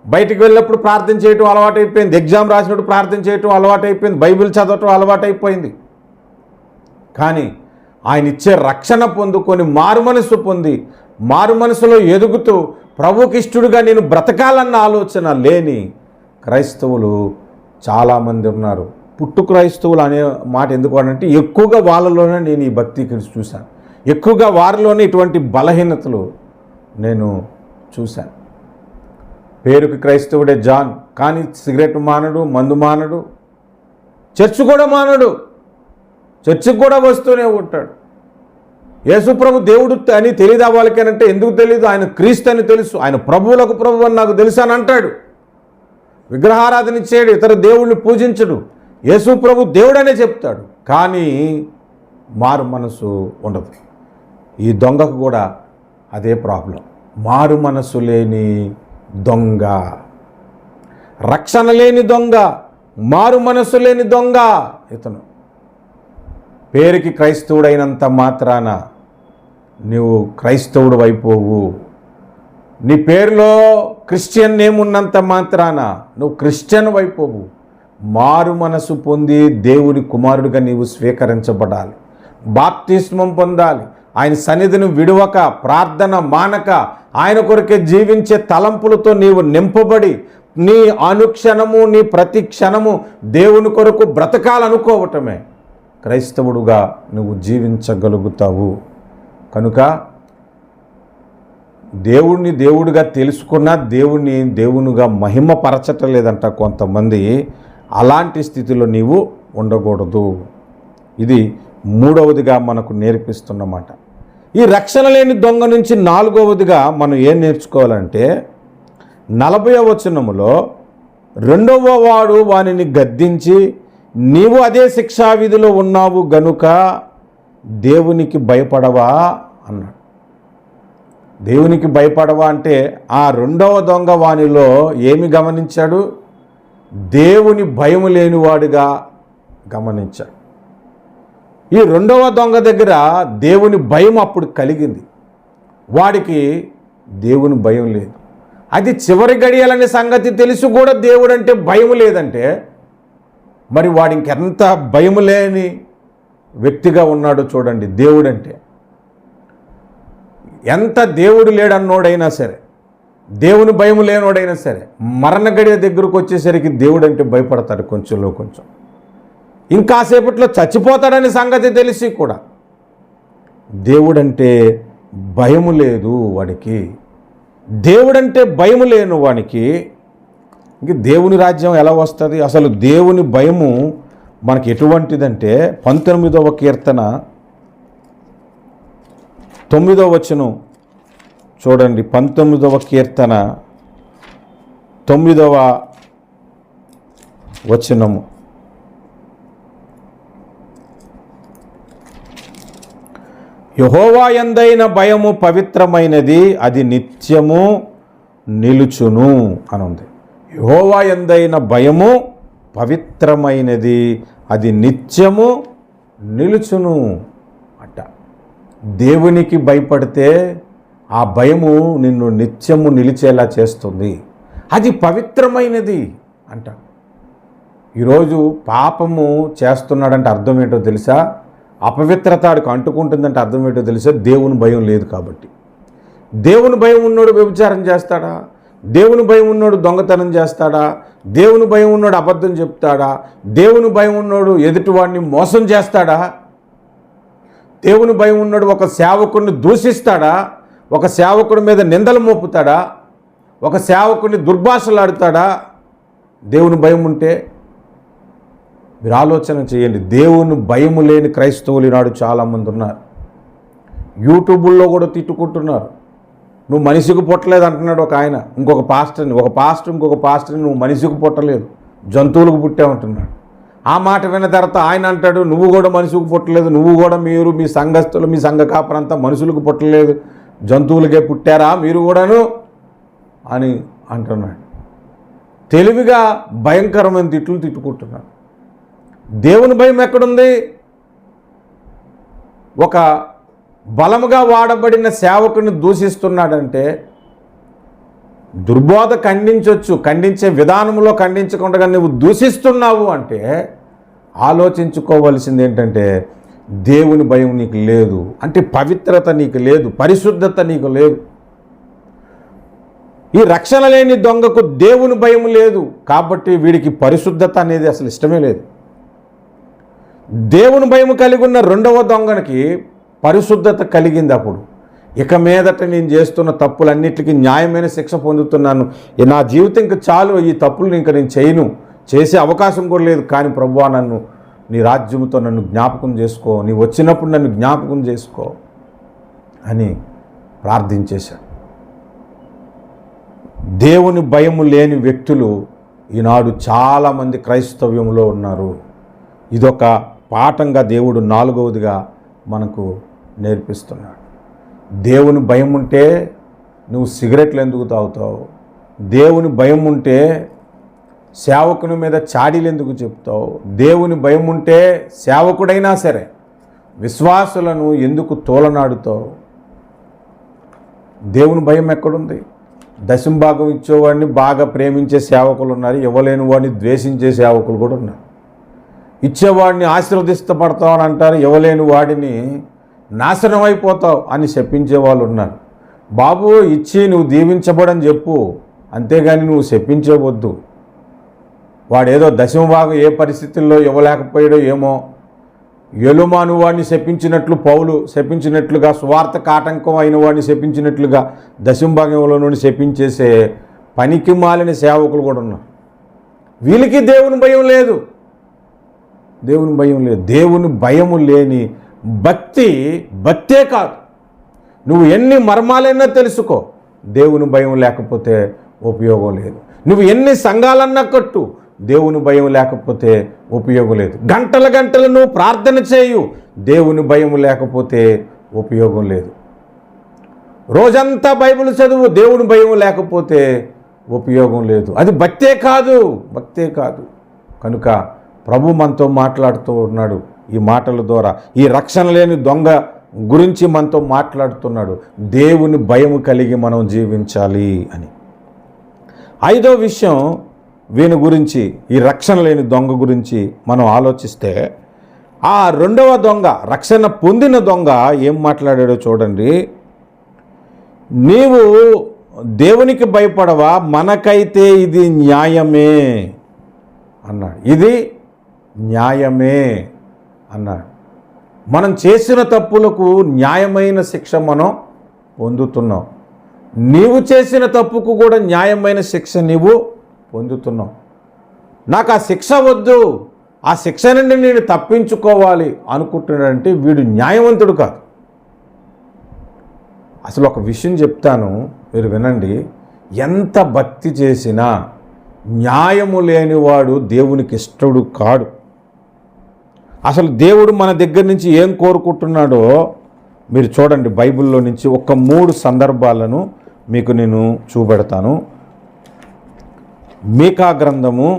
బయటికి వెళ్ళినప్పుడు ప్రార్థన చేయటం అలవాటైపోయింది, ఎగ్జామ్ రాసినప్పుడు ప్రార్థన చేయటం అలవాటైపోయింది, బైబిల్ చదవటం అలవాటైపోయింది. కానీ ఆయన ఇచ్చే రక్షణ పొందుకొని మారుమనసు పొంది, మారుమనసులో ఎదుగుతూ ప్రభుకి ఇష్టడుగా నేను బ్రతకాలన్న ఆలోచన లేని క్రైస్తవులు చాలామంది ఉన్నారు. పుట్టు క్రైస్తవులు అనే మాట ఎందుకు అంటే, ఎక్కువగా వాళ్ళలోనే నేను ఈ భక్తికి చూశాను, ఎక్కువగా వారిలోనే ఇటువంటి బలహీనతలు నేను చూశాను. పేరుకి క్రైస్తవుడే జాన్, కానీ సిగరెట్ మానడు, మందు మానడు, చర్చ్ కూడా మానడు, చర్చికి కూడా వస్తూనే ఉంటాడు. యేసుప్రభు దేవుడు అని తెలియదా వాళ్ళకేనంటే ఎందుకు తెలీదు? ఆయన క్రీస్తు అని తెలుసు, ఆయన ప్రభువులకు ప్రభు అని నాకు తెలుసు అని అంటాడు. విగ్రహారాధన చేయడు, ఇతర దేవుణ్ణి పూజించడు, యేసుప్రభు దేవుడనే చెప్తాడు, కానీ మారు మనసు ఉండదు. ఈ దొంగకు కూడా అదే ప్రాబ్లం. మారు మనసు లేని దొంగ, రక్షణ లేని దొంగ, మారు మనసు లేని దొంగ. ఇతను పేరుకి క్రైస్తవుడైనంత మాత్రాన నువ్వు క్రైస్తవుడు అయిపోవు. నీ పేరులో క్రిస్టియన్ నేమ్ ఉన్నంత మాత్రాన నువ్వు క్రిస్టియన్ అయిపోవు. మారు మనసు పొంది దేవుని కుమారుడిగా నీవు స్వీకరించబడాలి, బాప్తిస్మం పొందాలి, ఆయన సన్నిధిని విడువక, ప్రార్థన మానక, ఆయన కొరకే జీవించే తలంపులతో నీవు నింపబడి నీ అనుక్షణము, నీ ప్రతి క్షణము దేవుని కొరకు బ్రతకాలనుకోవటమే క్రైస్తవుడుగా నువ్వు జీవించగలుగుతావు. కనుక దేవుణ్ణి దేవుడిగా తెలుసుకున్నా దేవునిగా మహిమపరచటలేదంట కొంతమంది. అలాంటి స్థితిలో నీవు ఉండకూడదు. ఇది మూడవదిగా మనకు నేర్పిస్తున్నమాట. ఈ రక్షణ లేని దొంగ నుంచి నాలుగవదిగా మనం ఏం నేర్చుకోవాలంటే 40వ వచనములో, రెండవ వాడు వానిని గద్దించి, నీవు అదే శిక్షావిధిలో ఉన్నావు గనుక దేవునికి భయపడవా అన్నాడు. దేవునికి భయపడవా అంటే ఆ రెండవ దొంగ వానిలో ఏమి గమనించాడు? దేవుని భయం లేనివాడుగా గమనించాడు. ఈ రెండవ దొంగ దగ్గర దేవుని భయం అప్పుడు కలిగింది. వాడికి దేవుని భయం లేదు. అది చివరి గడియాలనే సంగతి తెలుసు కూడా దేవుడంటే భయం లేదంటే మరి వాడి ఇంకెంత భయం లేని వ్యక్తిగా ఉన్నాడో చూడండి. దేవుడంటే ఎంత దేవుడు లేడన్నోడైనా సరే, దేవుని భయం లేనోడైనా సరే, మరణ గడియ దగ్గరకు వచ్చేసరికి దేవుడు అంటే భయపడతాడు కొంచెంలో కొంచెం. ఇంకాసేపట్లో చచ్చిపోతాడని సంగతి తెలిసి కూడా దేవుడంటే భయము లేదు వాడికి. దేవుడంటే భయము లేని వానికి ఇంక దేవుని రాజ్యం ఎలా వస్తుంది? అసలు దేవుని భయము మనకి ఎటువంటిదంటే 19వ కీర్తన 9వ వచనం చూడండి. 19వ కీర్తన 9వ వచనము, యెహోవా యందైన భయము పవిత్రమైనది, అది నిత్యము నిలుచును అని ఉంది. యెహోవా యందైన భయము పవిత్రమైనది, అది నిత్యము నిలుచును అట. దేవునికి భయపడితే ఆ భయము నిన్ను నిత్యము నిలిచేలా చేస్తుంది. అది పవిత్రమైనది అంట. ఈరోజు పాపము చేస్తున్నాడంటే అర్థం ఏంటో తెలుసా? అపవిత్రత ఆడికి అంటుకుంటుందంటే అర్థం ఏంటో తెలుసా? దేవుని భయం లేదు కాబట్టి. దేవుని భయం ఉన్నోడు వ్యభిచారం చేస్తాడా? దేవుని భయం ఉన్నోడు దొంగతనం చేస్తాడా? దేవుని భయం ఉన్నోడు అబద్ధం చెప్తాడా? దేవుని భయం ఉన్నోడు ఎదుటివాడిని మోసం చేస్తాడా? దేవుని భయం ఉన్నోడు ఒక సేవకుడిని దూషిస్తాడా? ఒక సేవకుడి మీద నిందలు మోపుతాడా? ఒక సేవకుడిని దుర్భాషలాడుతాడా? దేవుని భయం ఉంటే మీరు ఆలోచన చేయండి. దేవుని భయము లేని క్రైస్తవులు ఈనాడు చాలామంది ఉన్నారు. యూట్యూబుల్లో కూడా తిట్టుకుంటున్నారు. నువ్వు మనిషికి పుట్టలేదు అంటున్నాడు ఒక ఆయన, ఇంకొక పాస్టర్ని. ఇంకొక పాస్టర్ని నువ్వు మనిషికి పుట్టలేదు, జంతువులకు పుట్టామంటున్నాడు. ఆ మాట విన్న తర్వాత ఆయన అంటాడు, నువ్వు కూడా మనిషికి పుట్టలేదు, నువ్వు కూడా మీరు మీ సంఘస్థులు మీ సంఘ కాపరంతా మనుషులకు పుట్టలేదు, జంతువులకే పుట్టారా మీరు కూడాను అని అంటున్నాడు. తెలివిగా భయంకరమైన తిట్లు తిట్టుకుంటున్నాడు. దేవుని భయం ఎక్కడుంది? ఒక బలముగా వాడబడిన సేవకుని దూషిస్తున్నాడంటే దుర్బోధ ఖండించవచ్చు, ఖండించే విధానంలో ఖండించకుండా నువ్వు దూషిస్తున్నావు అంటే ఆలోచించుకోవలసింది ఏంటంటే దేవుని భయం నీకు లేదు అంటే పవిత్రత నీకు లేదు, పరిశుద్ధత నీకు లేదు. ఈ రక్షణ లేని దొంగకు దేవుని భయం లేదు కాబట్టి వీడికి పరిశుద్ధత అనేది అసలు ఇష్టమే లేదు. దేవుని భయం కలిగి ఉన్న రెండవ దొంగనికి పరిశుద్ధత కలిగింది. అప్పుడు ఇక మీదట నేను చేస్తున్న తప్పులన్నిటికీ న్యాయమైన శిక్ష పొందుతున్నాను, నా జీవితం ఇంక చాలు, ఈ తప్పులు ఇంక నేను చేయను, చేసే అవకాశం కూడా లేదు, కానీ ప్రభువా నన్ను నీ రాజ్యంతో నన్ను జ్ఞాపకం చేసుకో, నీ వచ్చినప్పుడు నన్ను జ్ఞాపకం చేసుకో అని ప్రార్థించేశాడు. దేవుని భయము లేని వ్యక్తులు ఈనాడు చాలామంది క్రైస్తవ్యంలో ఉన్నారు. ఇదొక పాఠంగా దేవుడు నాలుగవదిగా మనకు నేర్పిస్తున్నాడు. దేవుని భయం ఉంటే నువ్వు సిగరెట్లు ఎందుకు తాగుతావు, దేవుని భయం ఉంటే సేవకుని మీద చాడీలు ఎందుకు చెప్తావు? దేవుని భయం ఉంటే సేవకుడైనా సరే విశ్వాసులను ఎందుకు తోలనాడుతావు? దేవుని భయం ఎక్కడుంది? దశంభాగం ఇచ్చేవాడిని బాగా ప్రేమించే సేవకులు ఉన్నారు, ఇవ్వలేని వాడిని ద్వేషించే సేవకులు కూడా ఉన్నారు. ఇచ్చేవాడిని ఆశీర్వదిస్తపడతావు అని అంటారు, ఇవ్వలేని వాడిని నాశనం అయిపోతావు అని శపించే వాళ్ళు ఉన్నారు. బాబు, ఇచ్చి నువ్వు దీవించబడని చెప్పు, అంతేగాని నువ్వు శపించవద్దు. వాడేదో దశమభాగం ఏ పరిస్థితుల్లో ఇవ్వలేకపోయాడో ఏమో, ఎలుమాను వాడిని శపించినట్లు, పౌలు శపించినట్లుగా, సువార్తకు ఆటంకం అయిన వాడిని శపించినట్లుగా దశమభాగంలో నుండి శపించేసే పనికి మాలిన సేవకులు కూడా ఉన్నారు. వీళ్ళకి దేవుని భయం లేదు. దేవుని భయం లేదు. దేవుని భయము లేని భక్తే కాదు. నువ్వు ఎన్ని మర్మాలైనా తెలుసుకో, దేవుని భయం లేకపోతే ఉపయోగం లేదు. నువ్వు ఎన్ని సంఘాలన్నా కట్టు, దేవుని భయం లేకపోతే ఉపయోగం లేదు. గంటల గంటలు నువ్వు ప్రార్థన చేయు, దేవుని భయం లేకపోతే ఉపయోగం లేదు. రోజంతా బైబిల్ చదువు, దేవుని భయం లేకపోతే ఉపయోగం లేదు. అది భక్తే కాదు. కనుక ప్రభు మనతో మాట్లాడుతూ ఉన్నాడు ఈ మాటల ద్వారా. ఈ రక్షణ లేని దొంగ గురించి మనతో మాట్లాడుతున్నాడు. దేవుని భయం కలిగి మనం జీవించాలి అని. 5వ విషయం, వీని గురించి, ఈ రక్షణ లేని దొంగ గురించి మనం ఆలోచిస్తే, ఆ 2వ దొంగ, రక్షణ పొందిన దొంగ ఏం మాట్లాడాడో చూడండి. నీవు దేవునికి భయపడవా? మనకైతే ఇది న్యాయమే అన్నాడు. ఇది న్యాయమే అన్నాడు. మనం చేసిన తప్పులకు న్యాయమైన శిక్ష మనం పొందుతున్నాం. నీవు చేసిన తప్పుకు కూడా న్యాయమైన శిక్ష నీవు పొందుతున్నావు. నాకు ఆ శిక్ష వద్దు, ఆ శిక్ష నుండి నేను తప్పించుకోవాలి అనుకుంటున్నాడంటే వీడు న్యాయవంతుడు కాదు. అసలు ఒక విషయం చెప్తాను, మీరు వినండి. ఎంత భక్తి చేసినా న్యాయము లేనివాడు దేవునికి ఇష్టడు కాడు. అసలు దేవుడు మన దగ్గర నుంచి ఏం కోరుకుంటున్నాడో మీరు చూడండి. బైబిల్లో నుంచి ఒక 3 సందర్భాలను మీకు నేను చూపెడతాను. మీకా గ్రంథము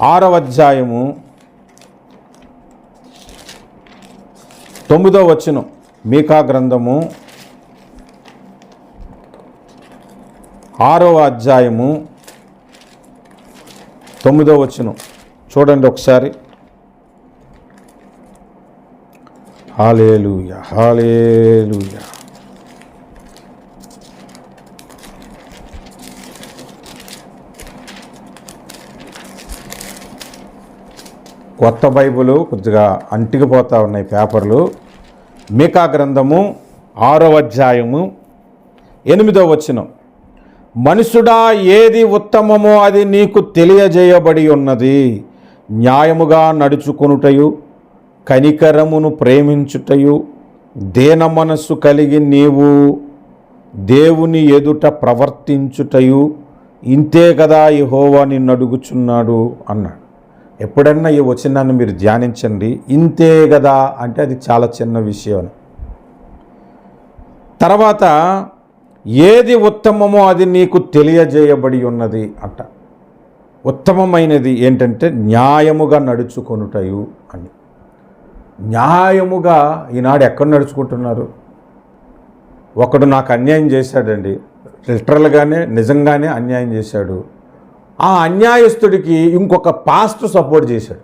6వ అధ్యాయము 9వ వచనం. మీకా గ్రంథము 6వ అధ్యాయము 9వ వచనం చూడండి ఒకసారి. హల్లెలూయా, హల్లెలూయా. కొత్త బైబిల్ కొద్దిగా అంటికిపోతూ ఉన్నాయి పేపర్లు. మీకా గ్రంథము 6వ అధ్యాయము 8వ వచనం. మనుషుడా, ఏది ఉత్తమమో అది నీకు తెలియజేయబడి ఉన్నది. న్యాయముగా నడుచుకొనుటయు, కనికరమును ప్రేమించుటయు, దీన మనస్సు కలిగి నీవు దేవుని ఎదుట ప్రవర్తించుటయు, ఇంతే కదా యెహోవా నిన్ను అడుగుచున్నాడు అన్నాడు. ఎప్పుడన్నా ఈ వచనాన్ని మీరు ధ్యానించండి. ఇంతే కదా అంటే అది చాలా చిన్న విషయం. తర్వాత ఏది ఉత్తమమో అది నీకు తెలియజేయబడి ఉన్నది అంట. ఉత్తమమైనది ఏంటంటే న్యాయముగా నడుచుకొనుటయు అని. న్యాయముగా ఈనాడు ఎక్కడ నడుచుకుంటున్నారు? ఒకడు నాకు అన్యాయం చేశాడండి, లిటరల్గానే నిజంగానే అన్యాయం చేశాడు. ఆ అన్యాయస్తుడికి ఇంకొక పాస్టర్ సపోర్ట్ చేశాడు.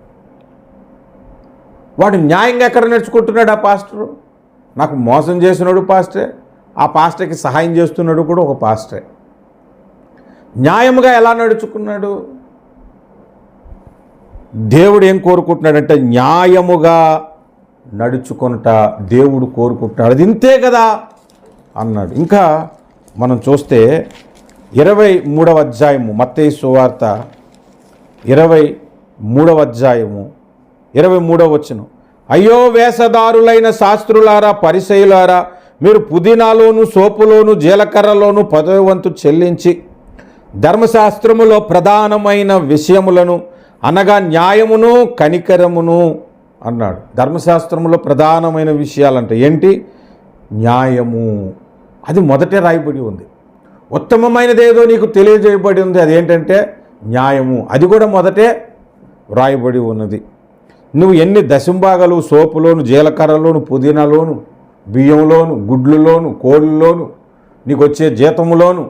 వాడు న్యాయంగా ఎక్కడ నడుచుకుంటున్నాడు? ఆ పాస్టరు నాకు మోసం చేసినాడు పాస్టరే, ఆ పాస్టర్కి సహాయం చేస్తున్నాడు కూడా ఒక పాస్టరే. న్యాయముగా ఎలా నడుచుకున్నాడు? దేవుడు ఏం కోరుకుంటున్నాడంటే న్యాయముగా నడుచుకొనుట దేవుడు కోరుకుంటున్నాడు. అది ఇంతే కదా అన్నాడు. ఇంకా మనం చూస్తే 23వ అధ్యాయము, మత్తయి సువార్త 23వ అధ్యాయము 23వ వచనం. అయ్యో వేషధారులైన శాస్త్రులారా, పరిసయ్యులారా, మీరు పుదీనాలోను, సోపులోను, జీలకర్రలోను 10వ వంతు చెల్లించి ధర్మశాస్త్రములో ప్రధానమైన విషయములను అనగా న్యాయమును కనికరమును అన్నాడు. ధర్మశాస్త్రంలో ప్రధానమైన విషయాలంటే ఏంటి? న్యాయము. అది మొదటే రాయబడి ఉంది. ఉత్తమమైనది ఏదో నీకు తెలియజేయబడి ఉంది, అదేంటంటే న్యాయము. అది కూడా మొదటే వ్రాయబడి ఉన్నది. నువ్వు ఎన్ని దశంభాగాలు సోపులోను, జీలకర్రలోను, పుదీనాలోను, బియ్యంలోను, గుడ్లలోను, కోళ్ళలోను, నీకు వచ్చే జీతములోను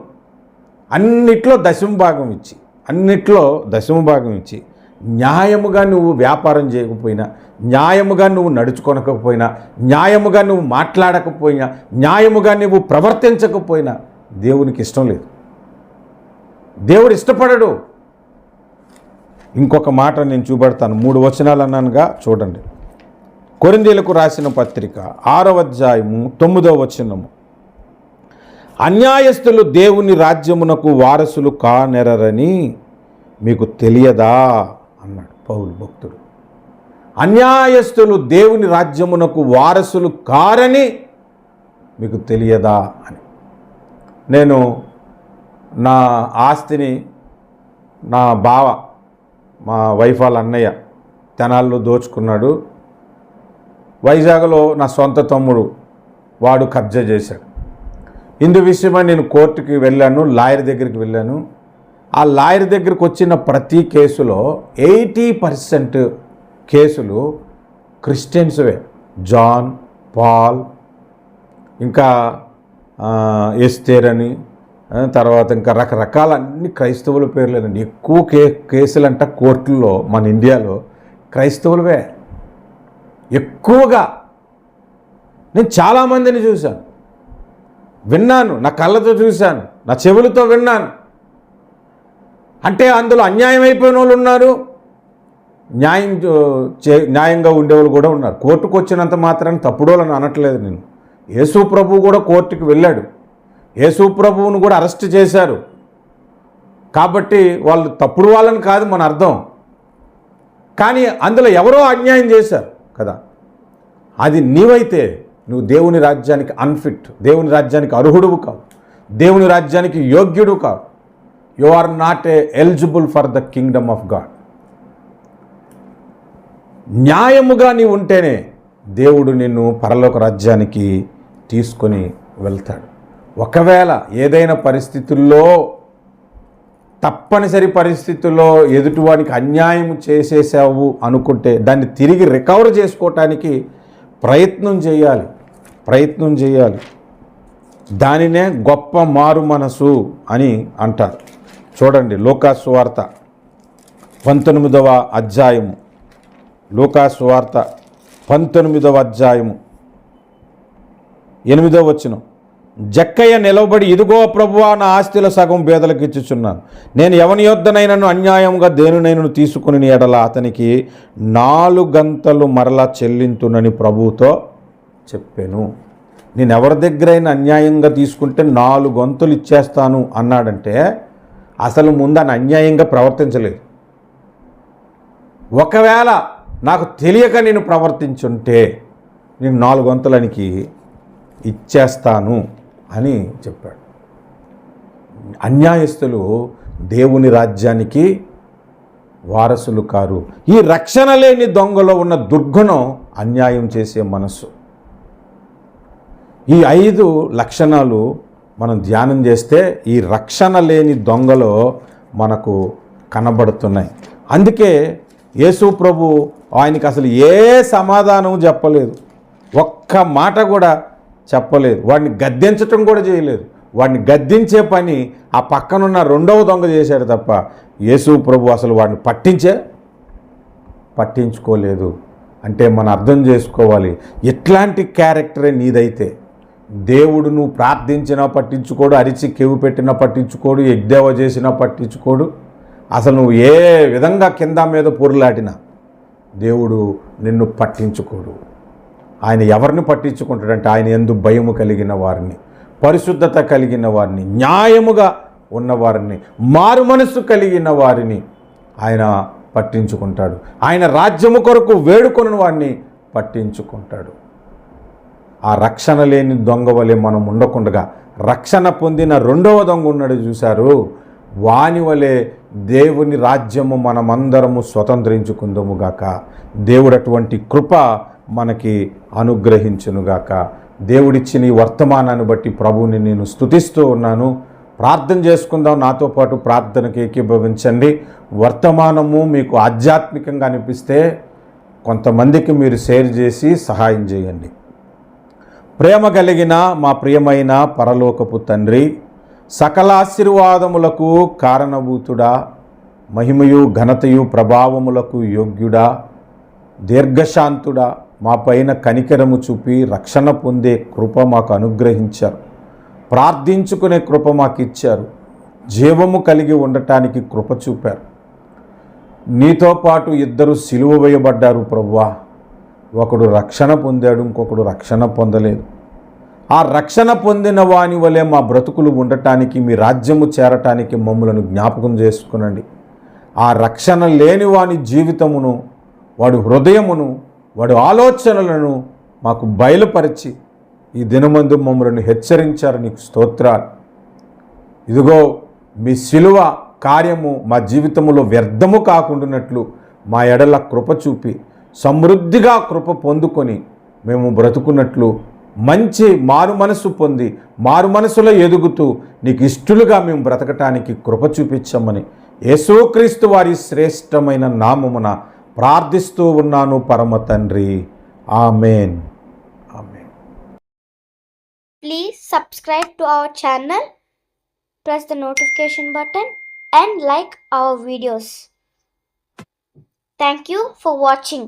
అన్నిట్లో దశంభాగం ఇచ్చి న్యాయముగా నువ్వు వ్యాపారం చేయకపోయినా, న్యాయముగా నువ్వు నడుచుకొనకపోయినా, న్యాయముగా నువ్వు మాట్లాడకపోయినా, న్యాయముగా నువ్వు ప్రవర్తించకపోయినా దేవునికి ఇష్టం లేదు. దేవుడు ఇష్టపడడు. ఇంకొక మాట నేను చూపెడతాను. 3 వచనాలు అన్నానుగా, చూడండి. కొరింథీయులకు రాసిన పత్రిక 6వ అధ్యాయము 9వ వచనము. అన్యాయస్తులు దేవుని రాజ్యమునకు వారసులు కానెరరని మీకు తెలియదా అన్నాడు పౌలు భక్తుడు. అన్యాయస్తులు దేవుని రాజ్యమునకు వారసులు కారని మీకు తెలియదా అని. నేను నా ఆస్తిని నా బావ, మా వైఫ్ వాళ్ళ అన్నయ్య తెనాల్లో దోచుకున్నాడు. వైజాగ్లో నా సొంత తమ్ముడు వాడు కబ్జా చేశాడు. ఇందు విషయమై నేను కోర్టుకి వెళ్ళాను, లాయర్ దగ్గరికి వెళ్ళాను. ఆ లాయర్ దగ్గరికి వచ్చిన ప్రతి కేసులో 80% కేసులు క్రిస్టియన్స్వే. జాన్, పాల్, ఇంకా ఎస్తేర్ అని, తర్వాత ఇంకా రకరకాల అన్ని క్రైస్తవుల పేర్లేనండి. ఎక్కువ కేసులంట కోర్టుల్లో మన ఇండియాలో క్రైస్తవులవే ఎక్కువగా. నేను చాలామందిని చూశాను, విన్నాను, నా కళ్ళతో చూశాను, నా చెవులతో విన్నాను. అంటే అందులో అన్యాయం అయిపోయిన వాళ్ళు ఉన్నారు, న్యాయంగా ఉండేవాళ్ళు కూడా ఉన్నారు. కోర్టుకు వచ్చినంత మాత్రాన్ని తప్పుడోళ్ళని అనట్లేదు నేను. యేసు ప్రభువు కూడా కోర్టుకు వెళ్ళాడు, యేసు ప్రభువును కూడా అరెస్ట్ చేశారు. కాబట్టి వాళ్ళు తప్పుడు వాళ్ళని కాదు మన అర్థం. కానీ అందులో ఎవరో అన్యాయం చేశారు కదా. అది నీవైతే నువ్వు దేవుని రాజ్యానికి అన్ఫిట్, దేవుని రాజ్యానికి అర్హుడువు కావు, దేవుని రాజ్యానికి యోగ్యుడు కావు. You are not eligible for the kingdom of God. న్యాయముగా నీవు ఉంటేనే దేవుడు నిన్ను పరలోక రాజ్యానికి తీసుకొని వెళ్తాడు. ఒకవేళ ఏదైనా పరిస్థితుల్లో, తప్పనిసరి పరిస్థితుల్లో ఎదుటివానికి అన్యాయం చేసేసావు అనుకుంటే దాన్ని తిరిగి రికవర్ చేసుకోవటానికి ప్రయత్నం చేయాలి. దానినే గొప్ప మారు మనసు అని అంటారు. చూడండి, లూకా సువార్త 19వ అధ్యాయము, లూకా సువార్త 19వ అధ్యాయము 8వ వచనం. జక్కయ్య నిలవబడి, ఇదిగో ప్రభువా, నా ఆస్తిలో సగం పేదలకు ఇచ్చుచున్నాను. నేను ఎవని యొద్దనైనను అన్యాయంగా దేనినైనను తీసుకుని ఎడల అతనికి 4 గంతలు మరలా చెల్లింతునని ప్రభువుతో చెప్పాను. నేను ఎవరి దగ్గరైనా అన్యాయంగా తీసుకుంటే 4 గంతులు ఇచ్చేస్తాను అన్నాడంటే అసలు ముందు ఆయన అన్యాయంగా ప్రవర్తించలేదు. ఒకవేళ నాకు తెలియక నేను ప్రవర్తించుంటే నేను 4 గంతులనికి ఇచ్చేస్తాను అని చెప్పాడు. అన్యాయస్తులు దేవుని రాజ్యానికి వారసులు కారు. ఈ రక్షణ లేని దొంగలో ఉన్న దుర్గుణం అన్యాయం చేసే మనస్సు. ఈ 5 లక్షణాలు మనం ధ్యానం చేస్తే ఈ రక్షణ లేని దొంగలో మనకు కనబడుతున్నాయి. అందుకే యేసు ప్రభు ఆయనకి అసలు ఏ సమాధానం చెప్పలేదు, ఒక్క మాట కూడా చెప్పలేదు. వాడిని గద్దించటం కూడా చేయలేదు. వాడిని గద్దించే పని ఆ పక్కనున్న 2వ దొంగ చేశాడు తప్ప యేసు ప్రభు అసలు వాడిని పట్టించుకోలేదు. అంటే మనం అర్థం చేసుకోవాలి, ఎట్లాంటి క్యారెక్టరే నీదైతే దేవుడు నువ్వు ప్రార్థించినా పట్టించుకోడు, అరిచి కెవ్వు పెట్టినా పట్టించుకోడు, యజ్ఞేవ చేసినా పట్టించుకోడు. అసలు నువ్వు ఏ విధంగా కింద మీద పొరులాడినా దేవుడు నిన్ను పట్టించుకోడు. ఆయన ఎవరిని పట్టించుకుంటాడంటే ఆయన యందు భయము కలిగిన వారిని, పరిశుద్ధత కలిగిన వారిని, న్యాయముగా ఉన్నవారిని, మారు మనస్సు కలిగిన వారిని ఆయన పట్టించుకుంటాడు. ఆయన రాజ్యము కొరకు వేడుకొనిన వారిని పట్టించుకుంటాడు. ఆ రక్షణ లేని దొంగ వలె మనం ఉండకుండా రక్షణ పొందిన 2వ దొంగ ఉన్నాడు చూశారు, వాని వలె దేవుని రాజ్యము మనమందరము స్వతంత్రించుకుందుముగాక. దేవుడు అటువంటి కృప మనకి అనుగ్రహించునుగాక. దేవుడిచ్చిన ఈ వర్తమానాన్ని బట్టి ప్రభువుని నేను స్తుతిస్తూ ఉన్నాను. ప్రార్థన చేసుకుందాం. నాతో పాటు ప్రార్థనకి ఏకీభవించండి. వర్తమానము మీకు ఆధ్యాత్మికంగా అనిపిస్తే కొంతమందికి మీరు షేర్ చేసి సహాయం చేయండి. ప్రేమ కలిగిన మా ప్రియమైన పరలోకపు తండ్రి, సకల ఆశీర్వాదములకు కారణభూతుడా, మహిమయు ఘనతయు ప్రభావములకు యోగ్యుడా, దీర్ఘశాంతుడా, మా పైన కనికరము చూపి రక్షణ పొందే కృప మాకు అనుగ్రహించారు. ప్రార్థించుకునే కృప మాకు ఇచ్చారు. జీవము కలిగి ఉండటానికి కృప చూపారు. నీతో పాటు ఇద్దరు సిలువ వేయబడ్డారు ప్రభువా. ఒకడు రక్షణ పొందాడు, ఇంకొకడు రక్షణ పొందలేదు. ఆ రక్షణ పొందిన వాని వలె మా బ్రతుకులు ఉండటానికి, మీ రాజ్యము చేరటానికి మమ్మలను జ్ఞాపకం చేసుకునండి. ఆ రక్షణ లేని వాని జీవితమును, వాడి హృదయమును, వాడి ఆలోచనలను మాకు బయలుపరిచి ఈ దినమందు మమ్మల్ని హెచ్చరించారు. నీకు స్తోత్రాలు. ఇదిగో మీ శిలువ కార్యము మా జీవితంలో వ్యర్థము కాకుండానట్లు మా ఎడల కృప చూపి సమృద్ధిగా కృప పొందుకొని మేము బ్రతుకున్నట్లు, మంచి మారు మనసు పొంది మారు మనసులో ఎదుగుతూ నీకు ఇష్టలుగా మేము బ్రతకటానికి కృప చూపించమని యేసుక్రీస్తు వారి శ్రేష్టమైన నామమున ప్రార్థిస్తూ ఉన్నాను పరమ తండ్రి. ఆమేన్. ఆమేన్. Please subscribe to our channel, press the notification button and like our videos. Thank you for watching.